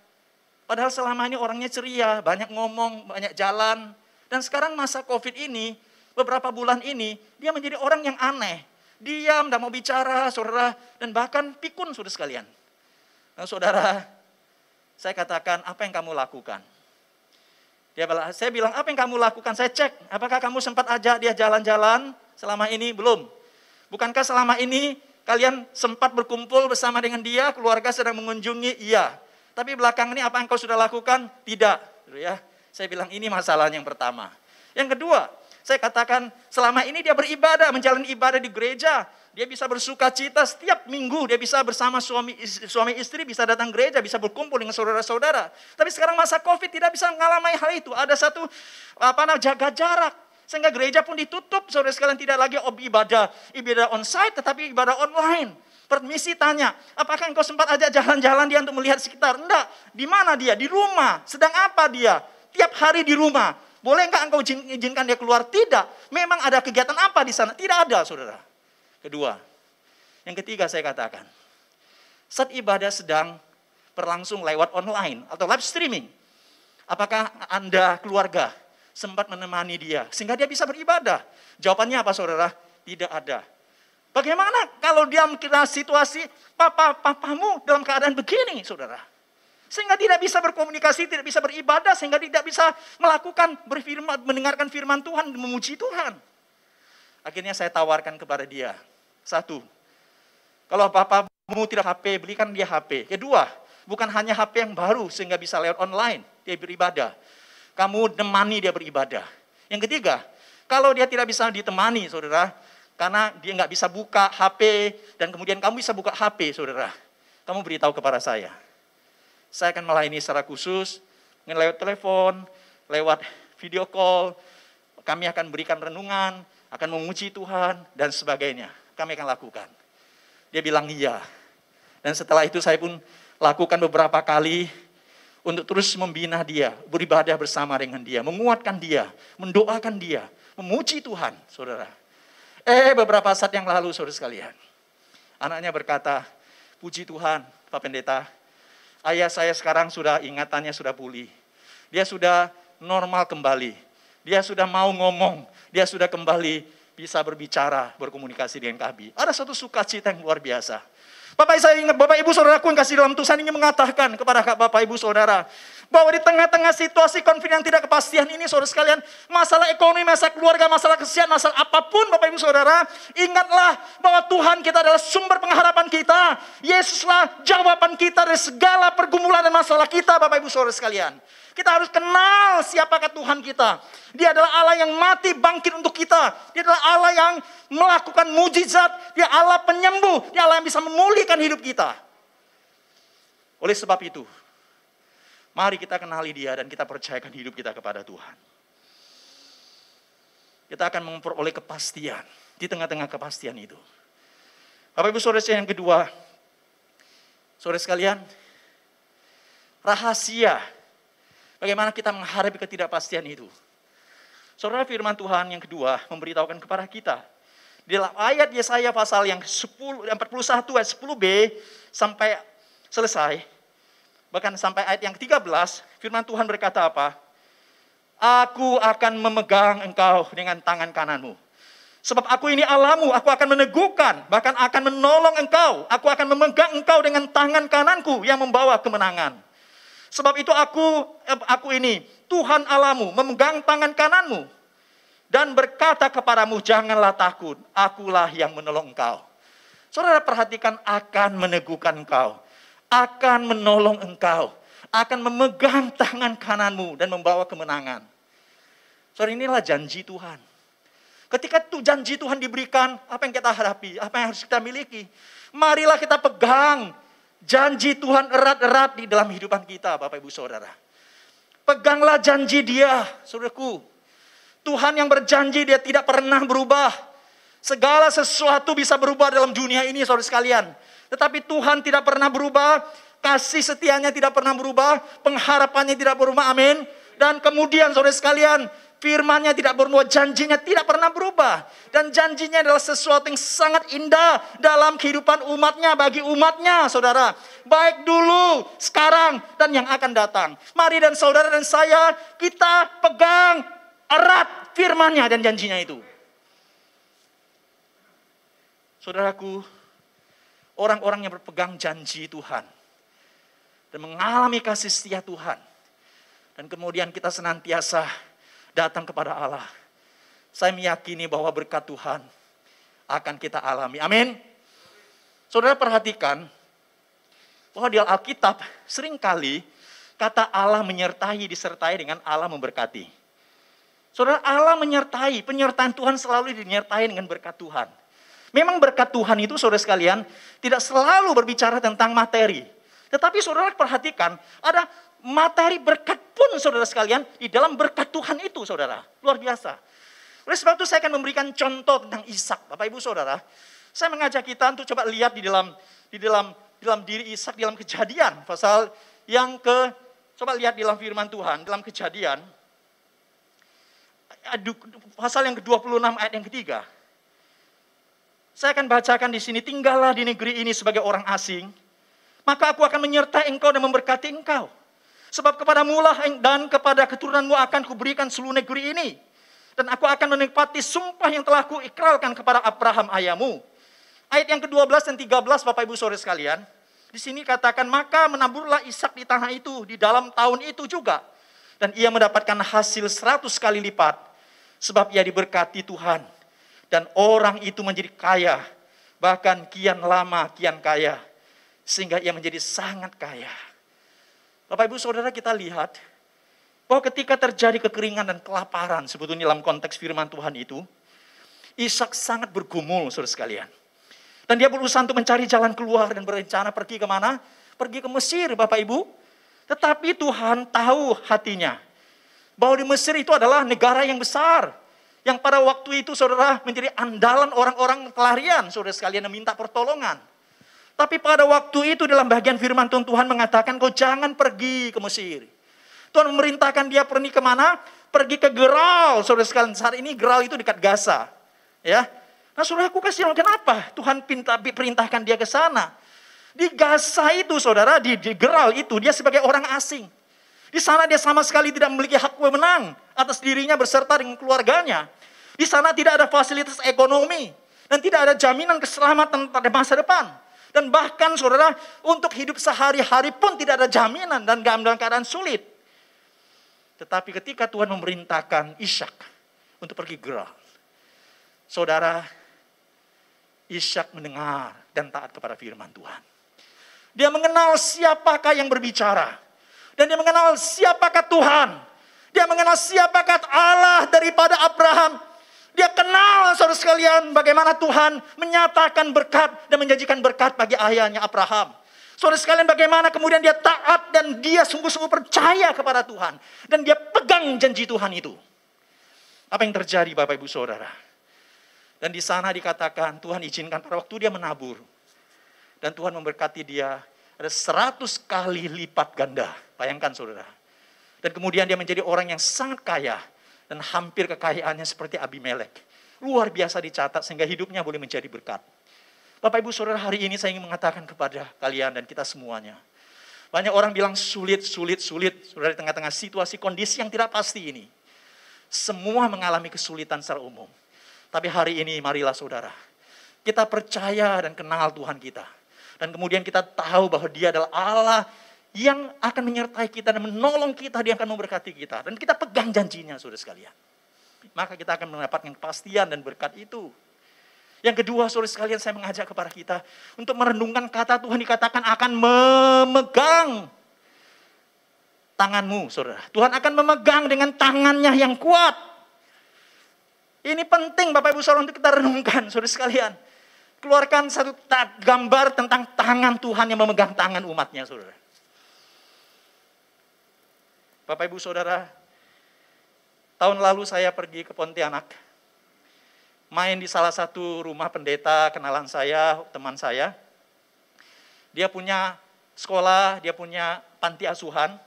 Padahal selama ini orangnya ceria, banyak ngomong, banyak jalan. Dan sekarang masa COVID ini, beberapa bulan ini, dia menjadi orang yang aneh. Diam, tidak mau bicara, saudara. Dan bahkan pikun, saudara sekalian. Nah, saudara, saya katakan, apa yang kamu lakukan? Saya bilang, apa yang kamu lakukan? Saya cek, apakah kamu sempat ajak dia jalan-jalan selama ini? Belum. Bukankah selama ini kalian sempat berkumpul bersama dengan dia, keluarga sedang mengunjungi? Iya. Tapi belakang ini apa yang kau sudah lakukan? Tidak. Ya. Saya bilang, ini masalah yang pertama. Yang kedua, saya katakan selama ini dia beribadah, menjalani ibadah di gereja. Dia bisa bersuka cita setiap minggu. Dia bisa bersama suami istri, bisa datang gereja, bisa berkumpul dengan saudara-saudara. Tapi sekarang masa COVID tidak bisa mengalami hal itu. Ada satu jaga jarak. Sehingga gereja pun ditutup. Saudara sekalian, tidak lagi ibadah on-site, tetapi ibadah online. Permisi tanya, apakah engkau sempat ajak jalan-jalan dia untuk melihat sekitar? Enggak. Di mana dia? Di rumah. Sedang apa dia? Tiap hari di rumah. Boleh enggak engkau izinkan dia keluar? Tidak. Memang ada kegiatan apa di sana? Tidak ada, saudara. Kedua. Yang ketiga saya katakan. Saat ibadah sedang berlangsung lewat online atau live streaming. Apakah Anda, keluarga, sempat menemani dia? Sehingga dia bisa beribadah. Jawabannya apa, saudara? Tidak ada. Bagaimana kalau dia mengira situasi papamu dalam keadaan begini, saudara? Sehingga tidak bisa berkomunikasi, tidak bisa beribadah, sehingga tidak bisa melakukan berfirman, mendengarkan firman Tuhan, memuji Tuhan. Akhirnya saya tawarkan kepada dia. Satu, kalau papamu tidak HP, belikan dia HP. Kedua, bukan hanya HP yang baru sehingga bisa lewat online, dia beribadah. Kamu temani dia beribadah. Yang ketiga, kalau dia tidak bisa ditemani, saudara, karena dia nggak bisa buka HP, dan kemudian kamu bisa buka HP, saudara. Kamu beritahu kepada saya. Saya akan melayani secara khusus, lewat telepon, lewat video call. Kami akan berikan renungan, akan memuji Tuhan, dan sebagainya. Kami akan lakukan. Dia bilang iya. Dan setelah itu saya pun lakukan beberapa kali untuk terus membina dia, beribadah bersama dengan dia, menguatkan dia, mendoakan dia, memuji Tuhan, saudara. Beberapa saat yang lalu, saudara sekalian, anaknya berkata, puji Tuhan, Pak Pendeta, ayah saya sekarang sudah ingatannya sudah pulih. Dia sudah normal kembali. Dia sudah mau ngomong. Dia sudah kembali bisa berbicara, berkomunikasi dengan kami. Ada satu sukacita yang luar biasa. Saya ingat, Bapak Ibu Saudaraku yang kasih dalam Tuhan ingin mengatakan kepada Bapak Ibu Saudara, bahwa di tengah-tengah situasi konflik yang tidak kepastian ini, saudara sekalian, masalah ekonomi, masalah keluarga, masalah kesehatan, masalah apapun, Bapak Ibu Saudara, ingatlah bahwa Tuhan kita adalah sumber pengharapan kita. Yesuslah jawaban kita dari segala pergumulan dan masalah kita, Bapak Ibu Saudara sekalian. Kita harus kenal siapakah Tuhan kita. Dia adalah Allah yang mati bangkit untuk kita. Dia adalah Allah yang melakukan mujizat. Dia Allah penyembuh. Dia Allah yang bisa memulihkan hidup kita. Oleh sebab itu, mari kita kenali dia dan kita percayakan hidup kita kepada Tuhan. Kita akan memperoleh kepastian di tengah-tengah kepastian itu. Bapak Ibu Saudara yang kedua, saudara sekalian, rahasia bagaimana kita menghadapi ketidakpastian itu. Saudara, firman Tuhan yang kedua memberitahukan kepada kita Di dalam ayat Yesaya pasal yang 41 ayat 10b sampai selesai, bahkan sampai ayat yang 13, firman Tuhan berkata apa? Aku akan memegang engkau dengan tangan kananmu. Sebab aku ini Allahmu, aku akan meneguhkan, bahkan akan menolong engkau. Aku akan memegang engkau dengan tangan kananku yang membawa kemenangan. Sebab itu aku ini Tuhan Allahmu, memegang tangan kananmu dan berkata kepadamu, janganlah takut, akulah yang menolong engkau. Saudara perhatikan, akan meneguhkan engkau, akan menolong engkau, akan memegang tangan kananmu dan membawa kemenangan. Saudara, inilah janji Tuhan. Ketika janji Tuhan diberikan, apa yang kita hadapi, apa yang harus kita miliki? Marilah kita pegang janji Tuhan erat-erat di dalam kehidupan kita, Bapak Ibu Saudara. Peganglah janji Dia, saudaraku. Tuhan yang berjanji, Dia tidak pernah berubah. Segala sesuatu bisa berubah dalam dunia ini, saudara sekalian. Tetapi Tuhan tidak pernah berubah, kasih setianya tidak pernah berubah, pengharapannya tidak berubah, amin. Dan kemudian saudara sekalian, firman-Nya tidak berubah, janjinya tidak pernah berubah. Dan janjinya adalah sesuatu yang sangat indah dalam kehidupan umat-Nya, bagi umat-Nya, saudara. Baik dulu, sekarang, dan yang akan datang. Mari dan saudara dan saya, kita pegang erat firman-Nya dan janjinya itu. Saudaraku, orang-orang yang berpegang janji Tuhan dan mengalami kasih setia Tuhan, dan kemudian kita senantiasa datang kepada Allah, saya meyakini bahwa berkat Tuhan akan kita alami. Amin. Saudara perhatikan bahwa di Alkitab seringkali kata Allah menyertai disertai dengan Allah memberkati. Saudara, Allah menyertai, penyertaan Tuhan selalu dinyertai dengan berkat Tuhan. Memang berkat Tuhan itu, saudara sekalian, tidak selalu berbicara tentang materi. Tetapi saudara perhatikan, ada materi berkat pun, saudara sekalian, di dalam berkat Tuhan itu, saudara. Luar biasa. Oleh sebab itu saya akan memberikan contoh tentang Ishak, Bapak Ibu Saudara. Saya mengajak kita untuk coba lihat di dalam diri Ishak, di dalam Kejadian, pasal yang coba lihat di dalam firman Tuhan, dalam Kejadian, pasal yang ke-26 ayat yang ketiga. Saya akan bacakan di sini, tinggallah di negeri ini sebagai orang asing, maka aku akan menyertai engkau dan memberkati engkau. Sebab kepadamu lah dan kepada keturunanmu akan kuberikan seluruh negeri ini. Dan aku akan menepati sumpah yang telah kuikrarkan kepada Abraham ayahmu. Ayat yang ke-12 dan 13 Bapak Ibu Saudara sekalian. Di sini katakan, maka menaburlah Ishak di tanah itu di dalam tahun itu juga. Dan ia mendapatkan hasil 100 kali lipat. Sebab ia diberkati Tuhan. Dan orang itu menjadi kaya, bahkan kian lama kian kaya, sehingga ia menjadi sangat kaya. Bapak Ibu Saudara, kita lihat bahwa ketika terjadi kekeringan dan kelaparan, sebetulnya dalam konteks firman Tuhan itu, Ishak sangat bergumul, saudara sekalian. Dan dia berusaha untuk mencari jalan keluar dan berencana pergi kemana? Pergi ke Mesir, Bapak Ibu. Tetapi Tuhan tahu hatinya, bahwa di Mesir itu adalah negara yang besar, yang pada waktu itu saudara menjadi andalan orang-orang pelarian, saudara sekalian, yang minta pertolongan. Tapi pada waktu itu dalam bagian firman Tuhan mengatakan, kau jangan pergi ke Mesir. Tuhan memerintahkan dia pergi kemana? Pergi ke Geral, saudara sekalian. Saat ini Geral itu dekat Gaza. Ya. Nah saudaraku kasihan, kenapa Tuhan perintahkan dia ke sana? Di Gaza itu saudara, di Geral itu dia sebagai orang asing. Di sana dia sama sekali tidak memiliki hak wewenang atas dirinya beserta dengan keluarganya. Di sana tidak ada fasilitas ekonomi dan tidak ada jaminan keselamatan pada masa depan. Dan bahkan saudara, untuk hidup sehari-hari pun tidak ada jaminan dan dalam keadaan sulit. Tetapi ketika Tuhan memerintahkan Ishak untuk pergi Gerar, saudara, Ishak mendengar dan taat kepada firman Tuhan. Dia mengenal siapakah yang berbicara. Dan dia mengenal siapakah Tuhan. Dia mengenal siapakah Allah daripada Abraham. Dia kenal, saudara sekalian, bagaimana Tuhan menyatakan berkat dan menjanjikan berkat bagi ayahnya Abraham. Saudara sekalian, bagaimana kemudian dia taat dan dia sungguh-sungguh percaya kepada Tuhan. Dan dia pegang janji Tuhan itu. Apa yang terjadi Bapak Ibu Saudara? Dan di sana dikatakan Tuhan izinkan pada waktu dia menabur. Dan Tuhan memberkati dia ada 100 kali lipat ganda. Bayangkan saudara. Dan kemudian dia menjadi orang yang sangat kaya. Dan hampir kekayaannya seperti Abimelek. luar biasa dicatat sehingga hidupnya boleh menjadi berkat. Bapak Ibu Saudara, hari ini saya ingin mengatakan kepada kalian dan kita semuanya. Banyak orang bilang sulit. Saudara, di tengah-tengah situasi kondisi yang tidak pasti ini. Semua mengalami kesulitan secara umum. Tapi hari ini marilah saudara, kita percaya dan kenal Tuhan kita. Dan kemudian kita tahu bahwa Dia adalah Allah yang akan menyertai kita dan menolong kita. Dia akan memberkati kita. Dan kita pegang janjinya, saudara sekalian. Maka kita akan mendapatkan kepastian dan berkat itu. Yang kedua, saudara sekalian, saya mengajak kepada kita untuk merenungkan kata Tuhan dikatakan akan memegang tanganmu, saudara. Tuhan akan memegang dengan tangannya yang kuat. Ini penting Bapak Ibu Saudara untuk kita renungkan, saudara sekalian. Keluarkan satu gambar tentang tangan Tuhan yang memegang tangan umatnya, saudara. Bapak Ibu Saudara, tahun lalu saya pergi ke Pontianak. Main di salah satu rumah pendeta kenalan saya, teman saya. Dia punya sekolah, dia punya panti asuhan.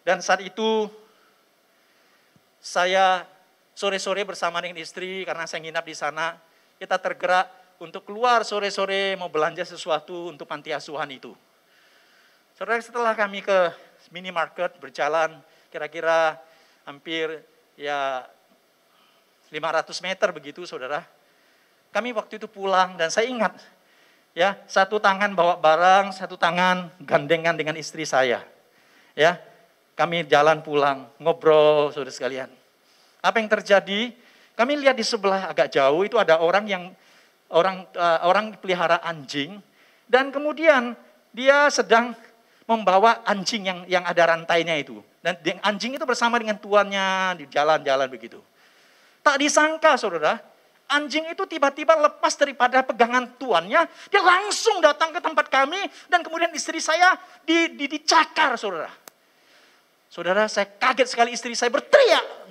Dan saat itu saya sore-sore bersama dengan istri, karena saya nginap di sana, kita tergerak untuk keluar sore-sore mau belanja sesuatu untuk panti asuhan itu. Saudara, setelah kami ke minimarket berjalan kira-kira hampir 500 meter begitu, saudara. Kami waktu itu pulang dan saya ingat, satu tangan bawa barang, satu tangan gandengan dengan istri saya. Kami jalan pulang, ngobrol, saudara sekalian. Apa yang terjadi? Kami lihat di sebelah agak jauh itu ada orang pelihara anjing dan kemudian dia sedang membawa anjing yang ada rantainya itu. Dan anjing itu bersama dengan tuannya di jalan-jalan begitu. Tak disangka, saudara, anjing itu tiba-tiba lepas daripada pegangan tuannya, dia langsung datang ke tempat kami dan kemudian istri saya dicakar, saudara. Saudara, saya kaget sekali, istri saya berteriak,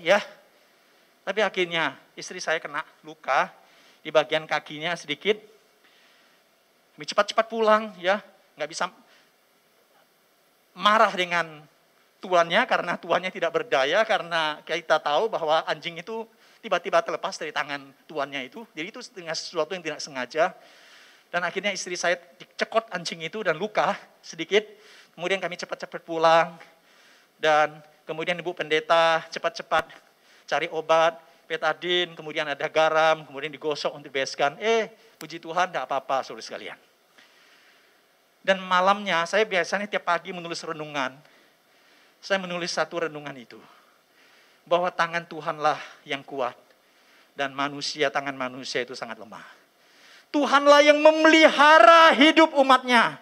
Tapi akhirnya istri saya kena luka di bagian kakinya sedikit. Kami cepat-cepat pulang, nggak bisa marah dengan tuannya karena tuannya tidak berdaya, karena kita tahu bahwa anjing itu tiba-tiba terlepas dari tangan tuannya itu. Jadi itu dengan sesuatu yang tidak sengaja. Dan akhirnya istri saya dicekot anjing itu dan luka sedikit. Kemudian kami cepat-cepat pulang. Dan kemudian ibu pendeta cepat-cepat cari obat, betadin, kemudian ada garam, kemudian digosok untuk dibereskan. Puji Tuhan, tidak apa-apa, saudara sekalian. Dan malamnya, saya biasanya tiap pagi menulis renungan. Saya menulis satu renungan itu. Bahwa tangan Tuhanlah yang kuat. Dan tangan manusia itu sangat lemah. Tuhanlah yang memelihara hidup umatnya.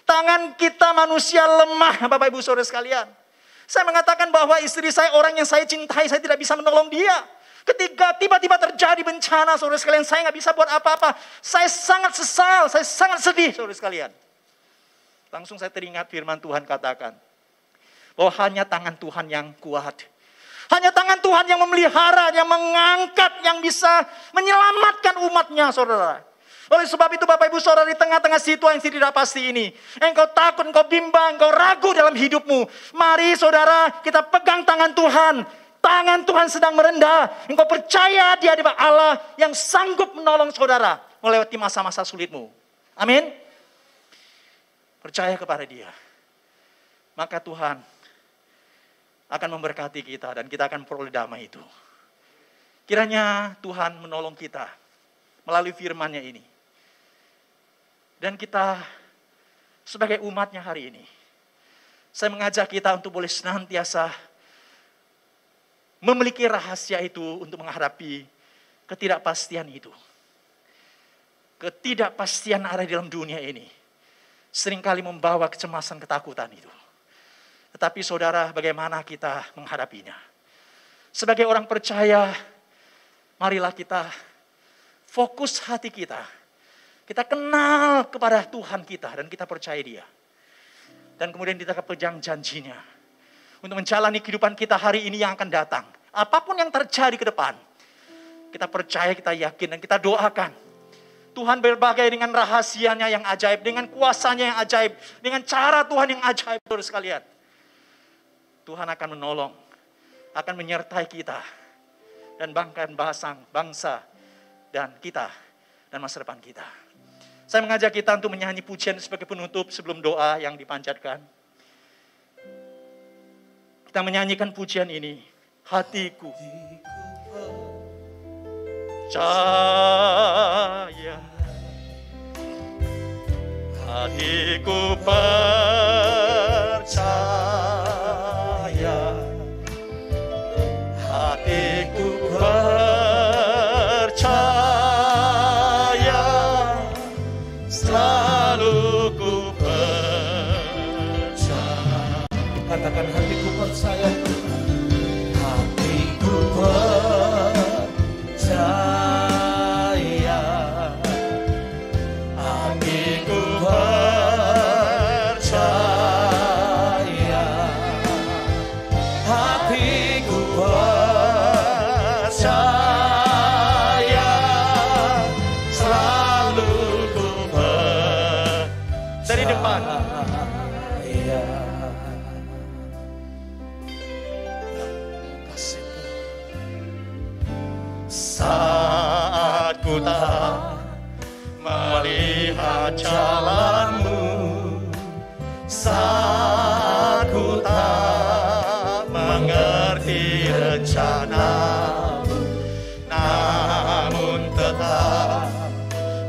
Tangan kita manusia lemah, Bapak Ibu Saudara sekalian. Saya mengatakan bahwa istri saya orang yang saya cintai, saya tidak bisa menolong dia. Ketika tiba-tiba terjadi bencana, saudara sekalian, saya nggak bisa buat apa-apa. Saya sangat sesal, saya sangat sedih, saudara sekalian. Langsung saya teringat firman Tuhan katakan, bahwa hanya tangan Tuhan yang kuat. Hanya tangan Tuhan yang memelihara, yang mengangkat, yang bisa menyelamatkan umatnya, saudara. Oleh sebab itu Bapak Ibu Saudara, di tengah-tengah situasi yang tidak pasti ini, engkau takut, engkau bimbang, engkau ragu dalam hidupmu. Mari saudara, kita pegang tangan Tuhan. Tangan Tuhan sedang merendah. Engkau percaya Dia adalah Allah yang sanggup menolong saudara melewati masa-masa sulitmu. Amin. Percaya kepada Dia. Maka Tuhan akan memberkati kita dan kita akan peroleh damai itu. Kiranya Tuhan menolong kita melalui firman-Nya ini. Dan kita sebagai umatnya hari ini, saya mengajak kita untuk boleh senantiasa memiliki rahasia itu untuk menghadapi ketidakpastian itu. Ketidakpastian ada di dalam dunia ini seringkali membawa kecemasan, ketakutan itu. Tetapi saudara, bagaimana kita menghadapinya? Sebagai orang percaya, marilah kita fokus hati kita. Kita kenal kepada Tuhan kita dan kita percaya Dia. Dan kemudian kita pegang janjinya. Untuk menjalani kehidupan kita hari ini yang akan datang. Apapun yang terjadi ke depan. Kita percaya, kita yakin dan kita doakan. Tuhan berbagai dengan rahasianya yang ajaib. Dengan kuasanya yang ajaib. Dengan cara Tuhan yang ajaib, saudara sekalian. Tuhan akan menolong. Akan menyertai kita. dan bahkan bangsa dan kita dan masa depan kita. Saya mengajak kita untuk menyanyi pujian sebagai penutup sebelum doa yang dipanjatkan. Kita menyanyikan pujian ini. Hatiku percaya, hatiku percaya, hatiku percaya, selalu ku percaya.
Katakan hatiku percaya.
Hatiku percaya, hatiku percaya, hatiku percaya, selalu ku percaya. Dari depan. Saat ku tak melihat jalanmu, saat ku tak mengerti rencanamu, namun tetap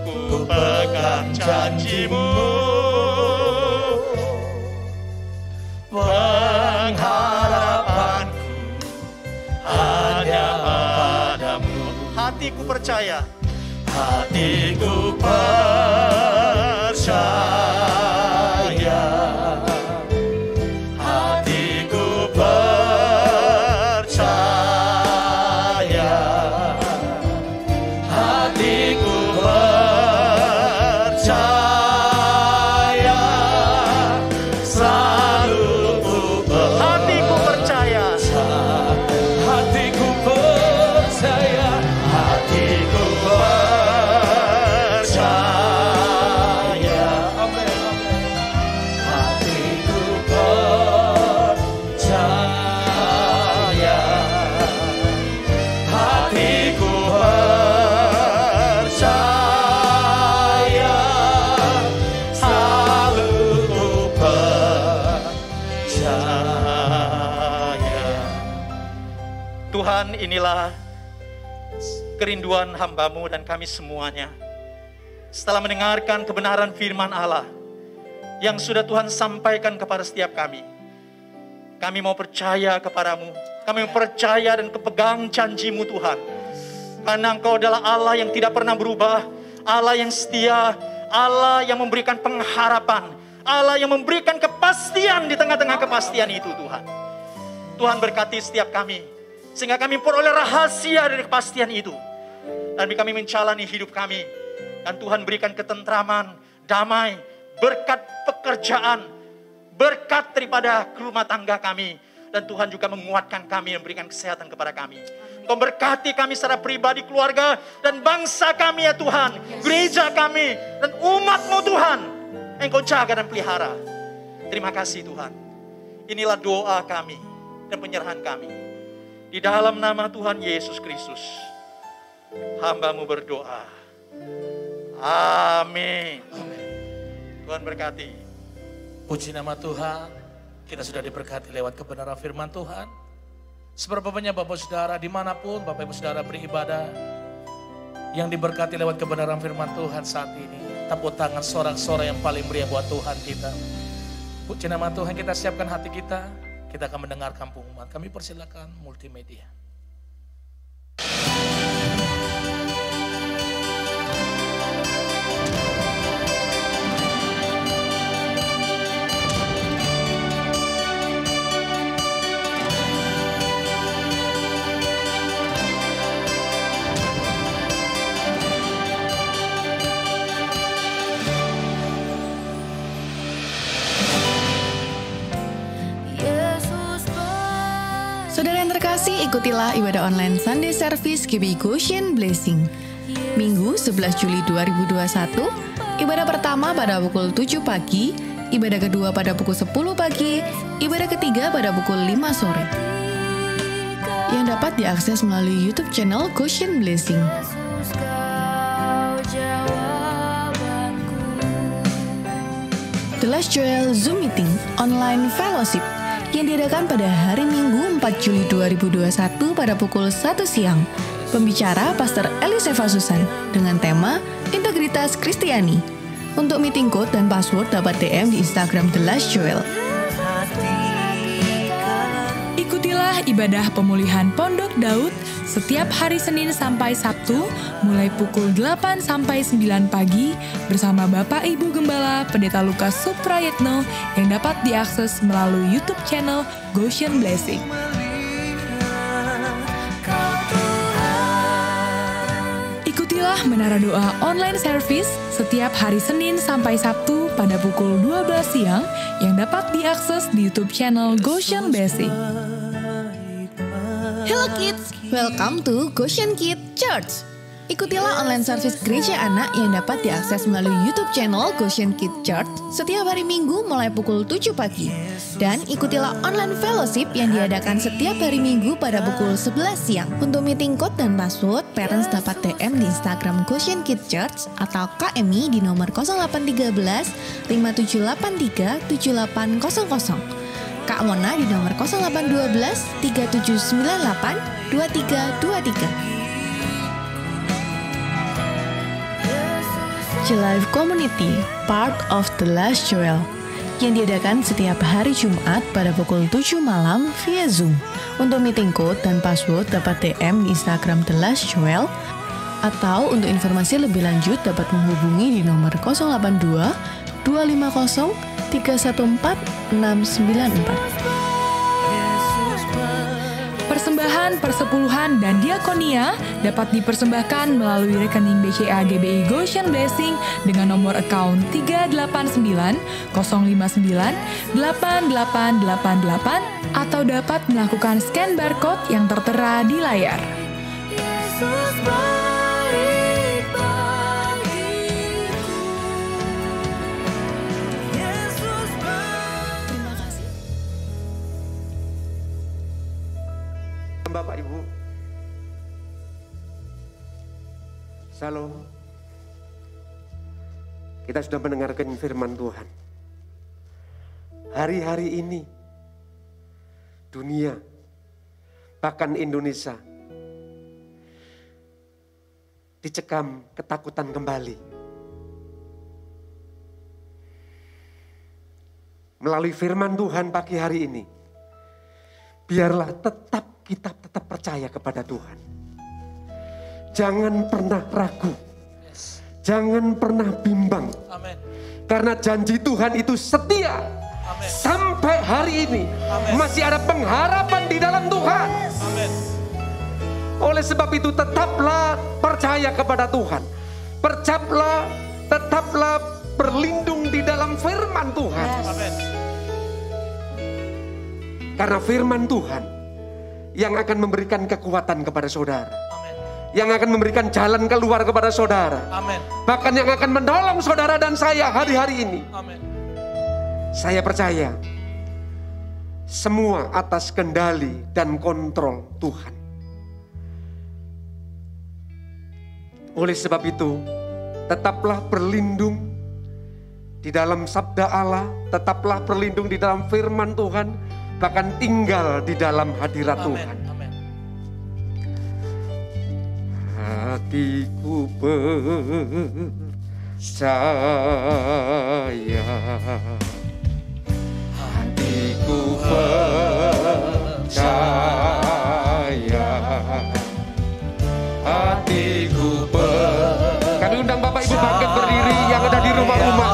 ku pegang janjimu. Pengharapanku hanya padamu. Hatiku percaya, hatiku percaya, hatiku percaya, hatiku percaya, selalu ku hatiku percaya, hatiku percaya, hatiku percaya, hatiku percaya, hatiku percaya, selalu ku percaya. Tuhan, inilah kerinduan hamba-Mu dan kami semuanya. Setelah mendengarkan kebenaran firman Allah yang sudah Tuhan sampaikan kepada setiap kami mau percaya kepadamu. Kami mau percaya dan kepegang janji-Mu Tuhan. Karena Engkau adalah Allah yang tidak pernah berubah, Allah yang setia, Allah yang memberikan pengharapan, Allah yang memberikan kepastian di tengah-tengah kepastian itu Tuhan. Tuhan berkati setiap kami, sehingga kami peroleh rahasia dari kepastian itu. Dan kami menjalani hidup kami. Dan Tuhan berikan ketentraman, damai, berkat pekerjaan, berkat daripada rumah tangga kami. Dan Tuhan juga menguatkan kami dan memberikan kesehatan kepada kami. Engkau berkati kami secara pribadi, keluarga, dan bangsa kami ya Tuhan. Gereja kami, dan umat-Mu Tuhan. Engkau jaga dan pelihara. Terima kasih Tuhan. Inilah doa kami dan penyerahan kami. Di dalam nama Tuhan Yesus Kristus, hamba-Mu berdoa. Amin. Tuhan berkati.
Puji nama Tuhan, kita sudah diberkati lewat kebenaran firman Tuhan. Seberapa banyak Bapak Saudara dimanapun Bapak Ibu Saudara beribadah, yang diberkati lewat kebenaran firman Tuhan saat ini. Tepuk tangan sorak-sorai yang paling meriah buat Tuhan kita. Puji nama Tuhan, kita siapkan hati kita. Kita akan mendengarkan pengumuman. Kami persilakan multimedia.
Saudara yang terkasih, ikutilah ibadah online Sunday Service GB Goshen Blessing. Minggu 11 Juli 2021, ibadah pertama pada pukul 7 pagi, ibadah kedua pada pukul 10 pagi, ibadah ketiga pada pukul 5 sore. yang dapat diakses melalui YouTube channel Goshen Blessing. The Last Joel Zoom Meeting Online Fellowship yang diadakan pada hari Minggu 4 Juli 2021 pada pukul 1 siang. Pembicara Pastor Eliseva Susan dengan tema Integritas Kristiani. Untuk meeting code dan password dapat DM di Instagram The Last Joel.
Ikutilah ibadah pemulihan Pondok Daud setiap hari Senin sampai Sabtu mulai pukul 8 sampai 9 pagi bersama Bapak Ibu Gembala Pendeta Lukas Suprayetno yang dapat diakses melalui YouTube channel Goshen Blessing. Ikutilah Menara Doa Online Service setiap hari Senin sampai Sabtu pada pukul 12 siang yang dapat diakses di YouTube channel Goshen Blessing.
Hello kids, welcome to Goshen Kid Church. Ikutilah online service gereja anak yang dapat diakses melalui YouTube channel Goshen Kid Church setiap hari Minggu mulai pukul 7 pagi. Dan ikutilah online fellowship yang diadakan setiap hari Minggu pada pukul 11 siang. Untuk meeting code dan password, parents dapat DM di Instagram Goshen Kid Church atau KMI di nomor 0813 5783 7800. Kak Mona di nomor 0812 3798 2323. Live Community, part of The Last Joel, yang diadakan setiap hari Jumat pada pukul 7 malam via Zoom. Untuk meeting code dan password dapat DM di Instagram The Last Joel, atau untuk informasi lebih lanjut dapat menghubungi di nomor 082 250 314 694.
Persembahan, persepuluhan, dan diakonia dapat dipersembahkan melalui rekening BCA GBI Goshen Blessing dengan nomor account 389 059 8888 atau dapat melakukan scan barcode yang tertera di layar.
Bapak Ibu, Shalom. Kita sudah mendengarkan firman Tuhan. Hari-hari ini dunia, bahkan Indonesia, dicekam ketakutan kembali. Melalui firman Tuhan pagi hari ini, biarlah kita tetap percaya kepada Tuhan. Jangan pernah ragu. Jangan pernah bimbang.
Amin.
Karena janji Tuhan itu setia.
Amin.
Sampai hari ini masih ada pengharapan di dalam Tuhan.
Amin.
Oleh sebab itu tetaplah percaya kepada Tuhan. Tetaplah berlindung di dalam firman Tuhan.
Amin.
Karena firman Tuhan yang akan memberikan kekuatan kepada saudara.
Amin.
Yang akan memberikan jalan keluar kepada saudara.
Amin.
Bahkan yang akan menolong saudara dan saya hari-hari ini.
Amin.
Saya percaya semua atas kendali dan kontrol Tuhan. Oleh sebab itu, tetaplah berlindung di dalam sabda Allah, tetaplah berlindung di dalam firman Tuhan, bahkan tinggal di dalam hadirat Tuhan.
Amin.
Hatiku percaya, hatiku percaya, hatiku percaya. Kami undang Bapak Ibu bangkit berdiri yang ada di rumah-rumah,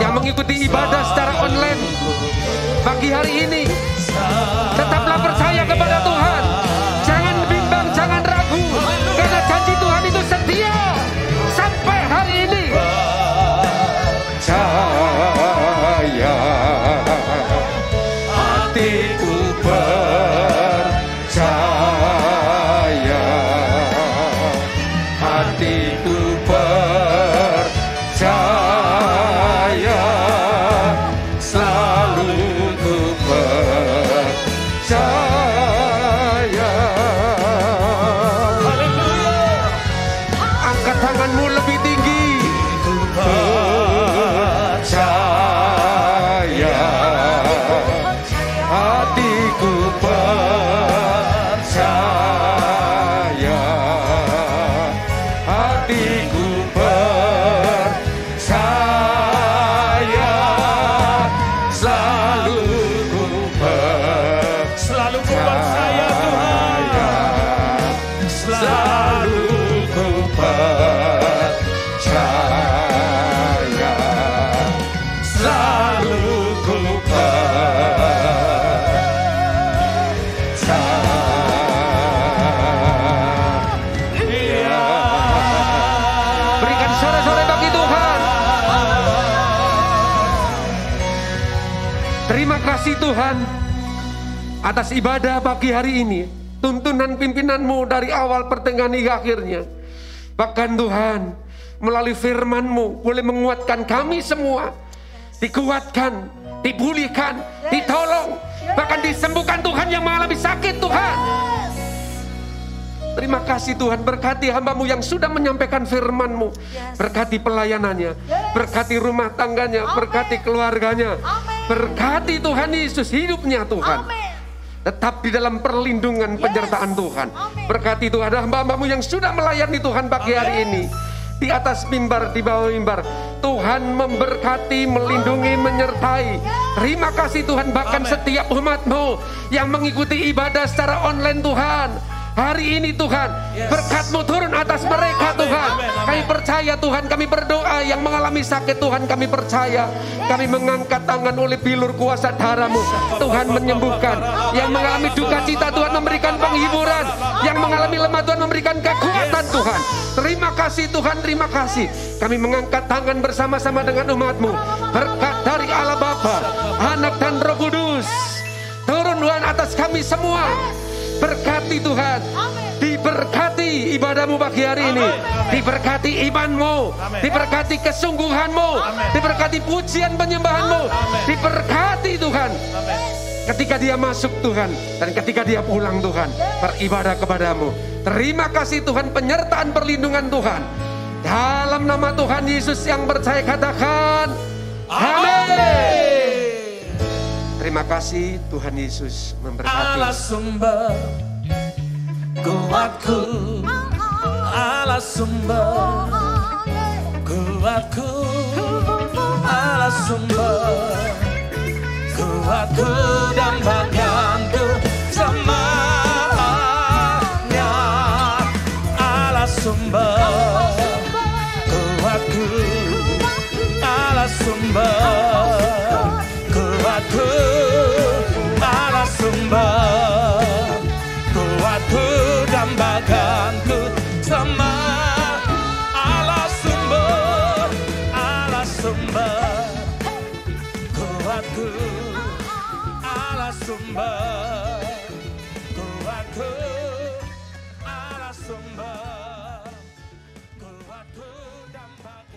yang mengikuti ibadah secara online pagi hari ini. Tetaplah percaya kepada Tuhan. Jangan bimbang, jangan ragu. Karena janji Tuhan itu setia sampai hari ini. Percaya, hatiku percaya, hatiku percaya, selalu ku percaya. Angkat tanganmu lebih tinggi. Percaya, hatiku percaya, hatiku percaya, selalu ku
percaya Tuhan,
selalu ku percaya, selalu ku percaya. Berikan sorak-sorai bagi Tuhan. Terima kasih Tuhan atas ibadah pagi hari ini. Tuntunan pimpinanmu dari awal, pertengahan hingga akhirnya. Bahkan Tuhan, melalui firman-Mu boleh menguatkan kami semua. Dikuatkan, dipulihkan, ditolong, bahkan disembuhkan Tuhan yang mengalami sakit Tuhan. Terima kasih Tuhan, berkati hamba-Mu yang sudah menyampaikan firman-Mu. Berkati pelayanannya, berkati rumah tangganya, berkati keluarganya. Berkati Tuhan Yesus hidupnya Tuhan. Tetap di dalam perlindungan penyertaan Tuhan. Berkati Tuhan hamba-hamba-Mu yang sudah melayani Tuhan pagi hari ini. Di atas mimbar, di bawah mimbar. Tuhan memberkati, melindungi, menyertai. Terima kasih Tuhan, bahkan setiap umat-Mu yang mengikuti ibadah secara online Tuhan. Hari ini Tuhan, berkat-Mu turun atas mereka Tuhan. Kami percaya Tuhan, kami berdoa yang mengalami sakit Tuhan, kami percaya. Kami mengangkat tangan oleh bilur kuasa darah-Mu. Tuhan menyembuhkan. Yang mengalami duka cita Tuhan memberikan penghiburan. Yang mengalami lemah Tuhan memberikan kekuatan Tuhan. Terima kasih Tuhan, terima kasih. Kami mengangkat tangan bersama-sama dengan umat-Mu. Berkat dari Allah Bapa, Anak dan Roh Kudus turun Tuhan atas kami semua. Berkati Tuhan, diberkati ibadah-Mu pagi hari ini, diberkati iman-Mu, diberkati kesungguhan-Mu, diberkati pujian penyembahan-Mu, diberkati Tuhan. Ketika dia masuk Tuhan, dan ketika dia pulang Tuhan, beribadah kepada-Mu. Terima kasih Tuhan, penyertaan perlindungan Tuhan. Dalam nama Tuhan Yesus yang percaya katakan, amin. Terima kasih Tuhan Yesus memberkati.
Allah sumber kuatku, Allah sumber kuatku, Allah sumber kuatku dan bagianku semuanya. Allah sumber kuatku, Allah sumber kuatku, Allah sumber kuatku dan baganku sama. Allah sumber kuatku, Allah sumber kuatku, Allah sumber kuatku dan baganku.